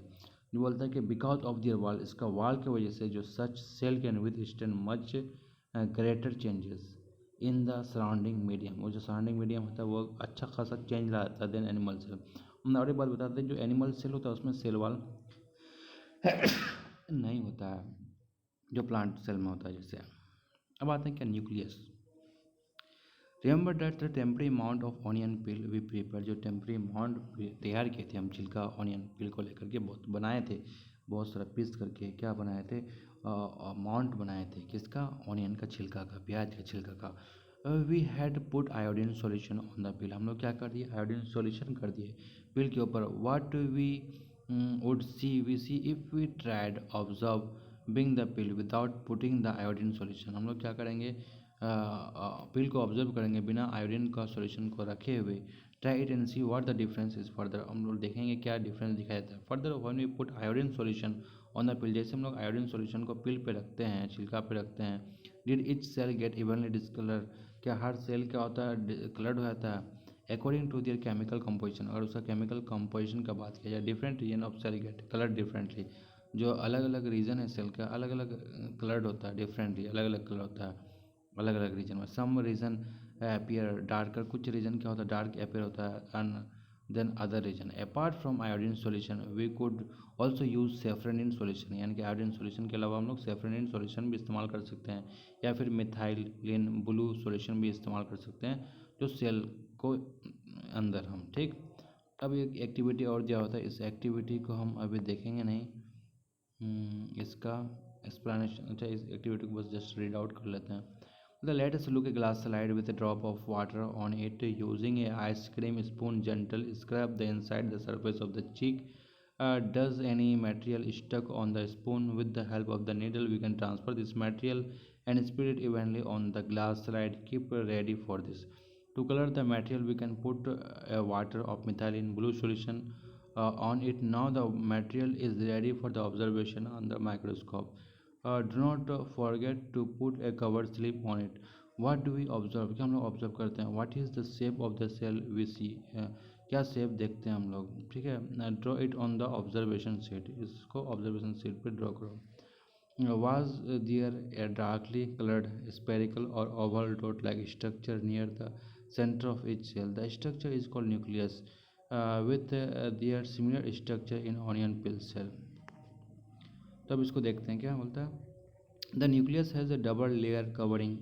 जो बोलता है कि बिकॉज ऑफ दियर वॉल, इसका वॉल की वजह से जो such cell can withstand much greater changes in the surrounding medium, वो जो सराउंडिंग मीडियम होता है वो अच्छा खासा चेंज लाता है देन एनिमल सेल। हम और एक बात बताते हैं, जो एनिमल सेल होता है उसमें सेल वॉल नहीं होता है जो प्लांट सेल में होता है जैसे। अब आते हैं क्या nucleus. Remember that the temporary amount of onion peel we prepare, जो टेम्परी अमाउंट तैयार किए थे हम छिलका ऑनियन पील को लेकर के बहुत बनाए थे, बहुत सारा पीस करके क्या बनाए थे, अमाउंट बनाए थे किसका, ऑनियन का छिलका का, प्याज के छिलका का। We had put iodine solution on the peel, हम लोग क्या कर दिए, आयोडीन सॉल्यूशन कर दिए पील के ऊपर। What we would see, we see if we tried observe being the peel without putting the iodine solution, हम लोग क्या करेंगे, पिल को ऑब्जर्व करेंगे बिना आयोडीन का सॉल्यूशन को रखे हुए। Try it and see what the difference is further, हम लोग देखेंगे क्या डिफरेंस दिखाई देता है further when we put iodine solution on the peel. जैसे हम लोग आयोडीन सॉल्यूशन को पिल पे रखते हैं, छिलका पे रखते हैं, did each cell get evenly discolour, क्या हर सेल क्या होता है, कलर्ड हो जाता है according to their chemical composition. अगर उसका केमिकल कंपोजिशन का बात किया जाए, different region of cell get colour differently, जो अलग अलग रीजन है सेल का अलग अलग कलर्ड होता है, डिफरेंटली अलग अलग कलर होता है अलग अलग रीजन में। सम रीजन अपीयर डार्कर, कुछ रीजन क्या होता है डार्क अपीयर होता है and then other region. Apart from iodine solution we could also use safranin solution, यानी कि आयोडीन सॉल्यूशन के अलावा हम लोग सेफ्रेनिन सॉल्यूशन भी इस्तेमाल कर सकते हैं, या फिर मिथाइलिन ब्लू सॉल्यूशन भी इस्तेमाल कर सकते हैं जो सेल को अंदर हम, ठीक। अब एक एक्टिविटी और दिया होता है, इस एक्टिविटी को हम अभी देखेंगे नहीं, इसका एक्सप्लेनेशन, अच्छा इस एक्टिविटी को बस जस्ट रीड आउट कर लेते हैं। The let us look a glass slide with a drop of water on it. Using a ice cream spoon, gentle scrub the inside the surface of the cheek. Does any material stuck on the spoon? With the help of the needle, we can transfer this material and spread it evenly on the glass slide. Keep ready for this. To color the material, we can put a water of methylene blue solution on it. Now the material is ready for the observation on the microscope. Do not forget to put a cover slip on it. What do we observe, क्या हम लोग observe करते हैं, what is the shape of the cell we see, क्या shape देखते हैं हम लोग, ठीक है। Draw it on the observation sheet, इसको ऑब्जर्वेशन शीट पे ड्रॉ करो। was there a darkly colored spherical or oval dot like structure near the center of each cell? The structure is called nucleus, with their similar structure in onion peel cell. तो अब इसको देखते हैं क्या बोलता है। The nucleus has a double layer covering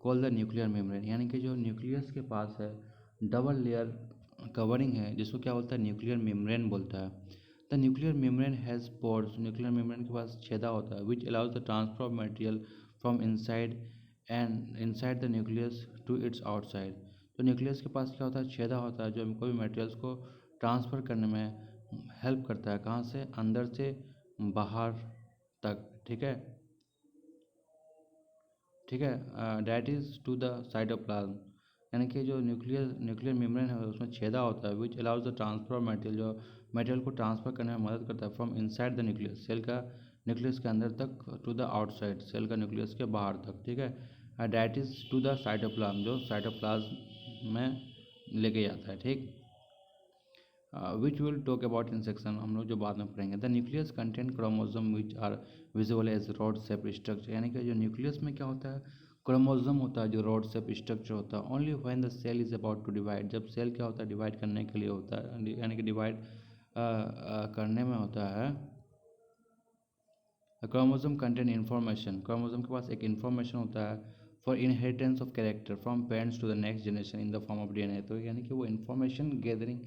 call the nuclear membrane, यानी कि जो न्यूक्लियस के पास है डबल लेयर कवरिंग है जिसको क्या बोलता है, न्यूक्लियर मेम्ब्रेन बोलता है। The nuclear membrane has pores, nuclear membrane के पास छेदा होता है, which allows the transfer of material from inside and inside the nucleus to its outside. तो न्यूक्लियस के पास क्या होता है, छेदा होता है जो कोई भी मटेरियल्स को ट्रांसफ़र करने में हेल्प करता है, कहाँ से, अंदर से बाहर तक, ठीक है, ठीक है। That is to the cytoplasm, यानी कि जो न्यूक्लियर मेम्ब्रेन है उसमें छेदा होता है, which allows the transfer material, जो मटेरियल को ट्रांसफर करने में मदद करता है, from inside the nucleus, cell का न्यूक्लियस के अंदर तक, टू द आउटसाइड, सेल का न्यूक्लियस के बाहर तक, ठीक है। That is to the cytoplasm, जो साइटोप्लाज्म में लेके जाता है, ठीक। Which will talk about in section, हम लोग जो बाद में पढ़ेंगे। The nucleus content chromosome which are visual as rod shape structure, यानी कि जो न्यूक्लियस में क्या होता है, क्रोमोसोम होता है जो रॉड शेप स्ट्रक्चर होता है। Only when the cell is about to divide, जब सेल क्या होता है, डिवाइड करने के लिए होता है, यानी कि डिवाइड करने में होता है। क्रोमोसोम कंटेंट इन्फॉर्मेशन, क्रोमोसोम के पास एक इन्फॉर्मेशन होता है for inheritance of character from parents to the next generation in the form of DNA. तो यानी कि वो इन्फॉर्मेशन गैदरिंग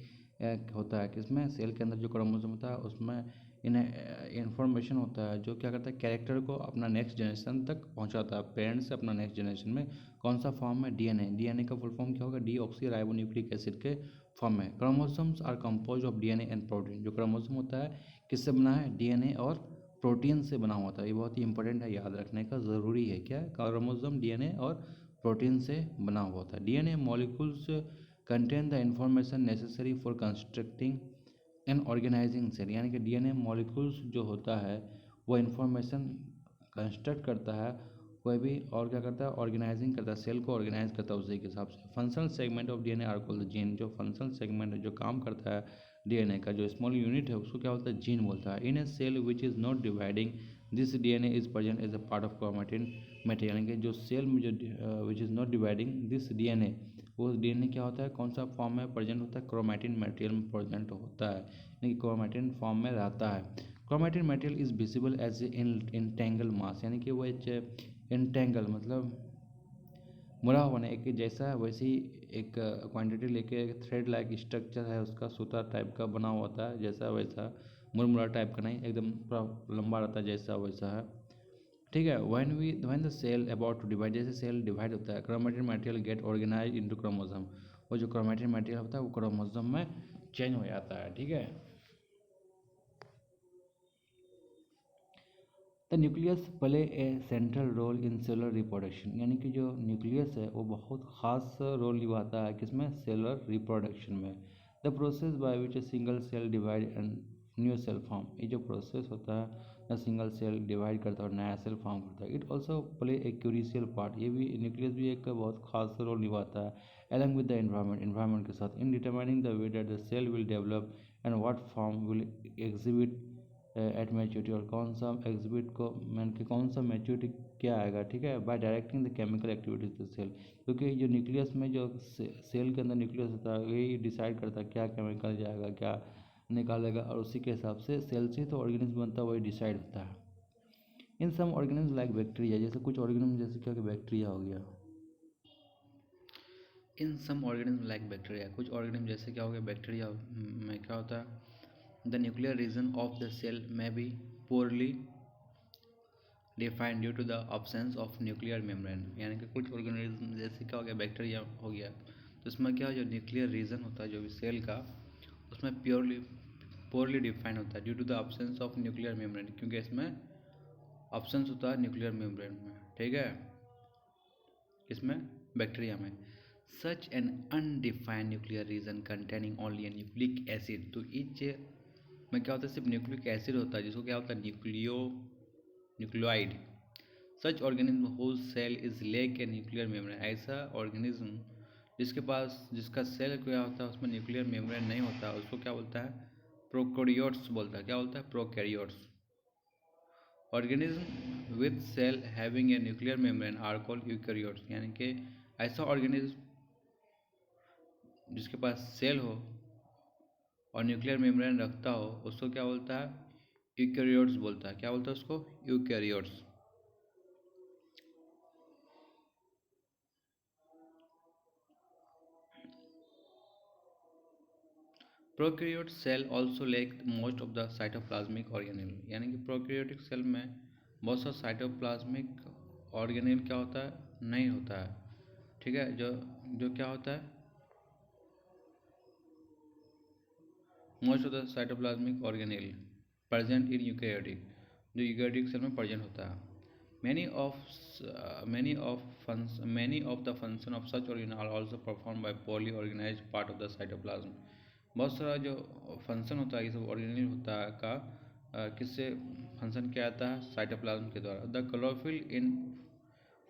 होता है किसमें, सेल के अंदर जो क्रोमोसोम होता है उसमें इन्फॉर्मेशन होता है जो क्या करता है, कैरेक्टर को अपना नेक्स्ट जनरेशन तक पहुंचाता है, पेरेंट्स से अपना नेक्स्ट जनरेशन में। कौन सा फॉर्म में, डीएनए, डीएनए का फुल फॉर्म क्या होगा, डीऑक्सी राइबोन्यूक्लिक एसिड के फॉर्म में। Chromosomes are compose of DNA and protein, जो क्रोमोसोम होता है किससे बना है, डीएनए और प्रोटीन से बना हुआ था। ये बहुत ही इंपॉर्टेंट है, याद रखने का ज़रूरी है, क्या क्रोमोसोम डीएनए और प्रोटीन से बना हुआ था। DNA molecules contain the information necessary for constructing and organising cell, यानी कि डीएनए मॉलिक्यूल्स जो होता है वो इंफॉर्मेशन कंस्ट्रक्ट करता है कोई भी और क्या करता है, ऑर्गेनाइजिंग करता है, सेल को ऑर्गेनाइज करता है उसी के हिसाब से। Functional segment of DNA are called gene, जो फंक्शनल सेगमेंट जो काम करता है डीएनए का, जो स्मॉल यूनिट है उसको क्या बोलता है, जीन बोलता है। In a cell which is not dividing this DNA is present as a part of chromatin material, यानी कि जो सेल में जो which is not dividing this DNA, वो डीएनए क्या होता है, कौन सा फॉर्म में प्रेजेंट होता है, क्रोमैटिन मटेरियल में प्रेजेंट होता है, यानी कि क्रोमैटिन फॉर्म में रहता है। Chromatin material is visible as entangled mass, यानी कि वो एक इंटेंगल मतलब मुड़ा होने एक जैसा है, वैसे ही एक क्वांटिटी लेके एक थ्रेड लाइक स्ट्रक्चर है उसका, सूता टाइप का बना हुआ होता है, जैसा वैसा, मुरमुरा टाइप का नहीं, एकदम पूरा लंबा रहता है जैसा वैसा है, ठीक है। When the cell about to divide, जैसे सेल डिवाइड होता है, chromatin material get organise into chromosome, वो जो क्रोमैटिन मटेरियल होता है वो क्रोमोसोम में चेंज हो जाता है, ठीक है। The nucleus play a central role in cellular reproduction, यानी कि जो न्यूक्लियस है वो बहुत खास रोल निभाता है किसमें, सेलुलर रिप्रोडक्शन में। The process by which a single cell divide and new cell form, ये जो प्रोसेस होता है ना, सिंगल सेल डिवाइड करता है और नया सेल फॉर्म करता है। It also play a crucial part, ये भी न्यूक्लियस भी एक बहुत खास रोल निभाता है अलॉन्ग विद द एनवायरनमेंट के साथ, in determining the way that the cell will develop and what form will exhibit at maturity, और कौन सा एग्जिबिट को मान के कौन सा मैच्योरिटी क्या आएगा, ठीक है। By directing the chemical activities the cell, क्योंकि जो न्यूक्लियस में जो सेल के अंदर न्यूक्लियस होता है यही डिसाइड करता है क्या केमिकल जाएगा क्या निकालेगा, और उसी के हिसाब से सेल से तो ऑर्गेनिज्म बनता है वही डिसाइड होता है। In some organism like bacteria, जैसे कुछ ऑर्गेनिज्म जैसे क्या कि बैक्टीरिया हो गया, in some organism like bacteria, कुछ ऑर्गेनिज्म जैसे क्या हो गया बैक्टीरिया में क्या होता है, the nuclear region of the cell में be poorly defined due to the absence of nuclear membrane, यानी कि कुछ ऑर्गेनिज्म जैसे क्या हो गया बैक्टीरिया हो गया, तो इसमें क्या जो न्यूक्लियर रीजन होता है जो भी सेल का, उसमें पोरली डिफाइंड होता है due to the absence of nuclear membrane, क्योंकि इसमें ऑब्सेंस होता है न्यूक्लियर मेम्ब्रेन में, ठीक है, इसमें बैक्टीरिया में। Such an undefined nuclear region containing only A nucleic acid, तो ईच में क्या होता है सिर्फ न्यूक्लिक एसिड होता है, जिसको क्या होता है nucleoid. Such organism whole cell is lack a nuclear membrane, ऐसा ऑर्गेनिज्म जिसका सेल क्या होता है उसमें न्यूक्लियर मेम्ब्रेन नहीं होता, उसको क्या बोलता है, प्रोकैरियोट्स बोलता है, क्या बोलता है, prokaryotes. Organism with cell having a nuclear membrane are called eukaryotes, यानी कि ऐसा ऑर्गेनिज्म जिसके पास सेल हो और न्यूक्लियर मेम्ब्रेन रखता हो उसको क्या बोलता है, यूकैरियोट्स बोलता है, क्या बोलता है उसको, eukaryotes. Prokaryote cell also lack most of the cytoplasmic organelle, यानी कि प्रोकैरियोटिक सेल में बहुत सा साइटोप्लाज्मिक ऑर्गेनेल क्या होता है, नहीं होता है, ठीक है। जो जो क्या होता है, most of the cytoplasmic organelle present in eukaryotic, जो यूकैरियोटिक सेल में प्रेजेंट होता है। Many of many of the function of such organ are also performed by poorly organized part of the cytoplasm. बहुत सारा जो फंक्शन होता है ये सब ऑर्गेनेल होता है का किससे फंक्शन क्या आता है, साइटोप्लाज्म के द्वारा। The chlorophyll in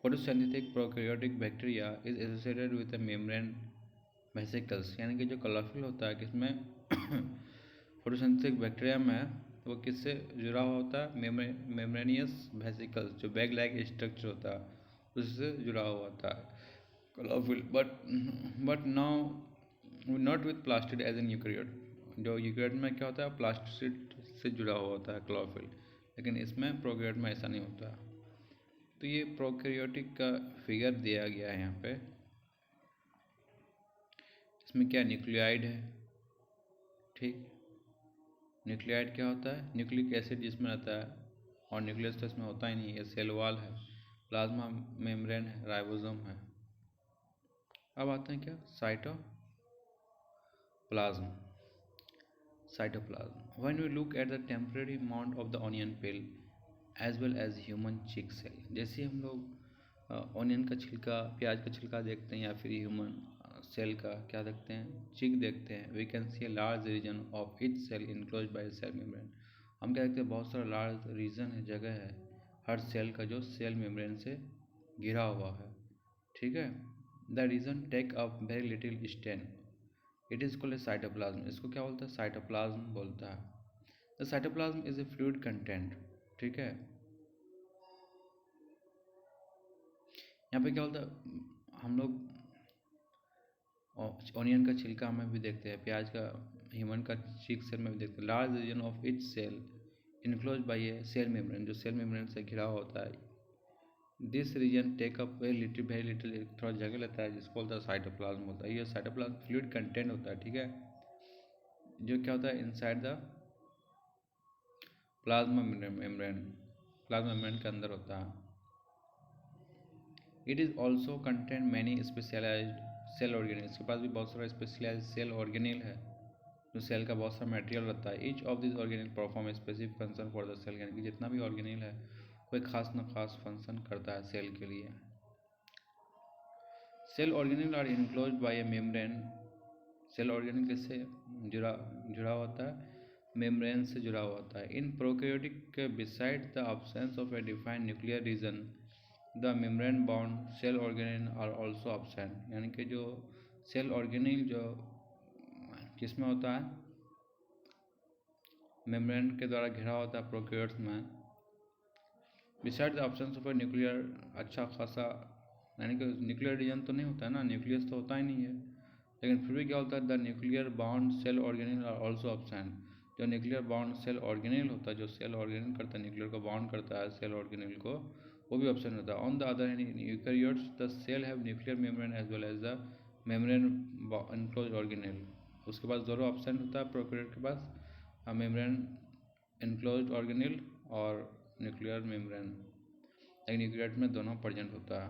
photosynthetic prokaryotic bacteria is associated with the membrane vesicles, यानी कि जो क्लोरोफिल होता है किसमें फोटोसिंथेटिक बैक्टीरिया में, वो किससे जुड़ा हुआ होता है, मेम्ब्रेनियस वेसिकल्स, जो बैग लाइक स्ट्रक्चर होता है उससे जुड़ा हुआ होता है chlorophyll, but now not with plastid as an eukaryote, जो यूकैरियोट में क्या होता है प्लास्टिड से जुड़ा हुआ होता है क्लोरोफिल, लेकिन इसमें प्रोकैरियोट में ऐसा नहीं होता। तो ये प्रोकैरियोटिक का फिगर दिया गया है यहाँ पे, इसमें क्या न्यूक्लियोइड है, ठीक, न्यूक्लियोइड क्या होता है, न्यूक्लिक एसिड जिसमें रहता है, और न्यूक्लियस तो इसमें होता ही नहीं, ये सेल वॉल है, प्लाज्मा मेम्ब्रेन है, राइबोसोम है। अब आते हैं क्या, cytoplasm. When we look at the temporary mount of the onion peel as well as human cheek cell, जैसे हम लोग ऑनियन का छिलका, प्याज का छिलका देखते हैं, या फिर ह्यूमन सेल का क्या देखते हैं, चिक देखते हैं, we can see a large region of each cell enclose by cell membrane, हम क्या देखते हैं बहुत सारा लार्ज रीजन है, जगह है हर सेल का जो सेल मेम्ब्रेन से घिरा हुआ है, ठीक है। The region take up very little stain, it is called cytoplasm. इसको क्या बोलता है? साइटोप्लाज्म बोलता है। The cytoplasm is a fluid content, ठीक है। यहाँ पे क्या बोलता है, हम लोग ऑनियन का छिलका में भी देखते हैं, प्याज का, ह्यूमन का चीक सेल में भी देखते हैं। Large region of each cell enclose by a cell membrane, जो सेल मेम्ब्रेन से घिरा होता है। This region take up very little, थोड़ा जगह लेता है, जिसको बोलता है साइटोप्लाज्म होता है। ये साइटोप्लाज्म फ्लूइड कंटेंट होता है, ठीक है, जो क्या होता है inside the plasma membrane, plasma membrane के अंदर होता है। It is also content many specialised cell organelle, इसके पास भी बहुत सारा स्पेशलाइज्ड सेल ऑर्गेनिल है, जो सेल का बहुत सारा मटेरियल रहता है। Each of this organelle perform specific function for the cell, यानी कि जितना भी ऑर्गेनिल है कोई खास न खास फंक्शन करता है सेल के लिए। Cell organelle are enclose by a membrane, cell organelle किससे जुड़ा होता है? मेम्ब्रेन से जुड़ा हुआ होता है। In prokaryotic beside the absence of a defined nuclear region the membrane bound cell organelle are also absent, यानी कि जो सेल ऑर्गेनिल जो किसमें होता है? मेम्ब्रेन के द्वारा घिरा होता है प्रोकैरियोट्स में। Beside the options of a nuclear, अच्छा खासा, यानी कि न्यूक्लियर रीजन तो नहीं होता है ना, न्यूक्लियस तो होता ही नहीं है, लेकिन फिर भी क्या होता है? The nuclear bound cell organelle are also absent, जो न्यूक्लियर बाउंड सेल ऑर्गेनिल होता है, जो सेल ऑर्गेनिल करता है, न्यूक्लियर को बाउंड करता है सेल ऑर्गेनिल को, वो भी ऑप्शन होता है। On the other hand in eukaryotes the cell have nuclear membrane as well as the membrane enclose organelle, उसके पास दोनों ऑप्शन होता है प्रोकैरियोट के पास, मेम्ब्रेन इनक्लोज ऑर्गेनिल और न्यूक्लियर मेम्ब्रेन, लेकिन यूकैरियोट में दोनों प्रेजेंट होता है।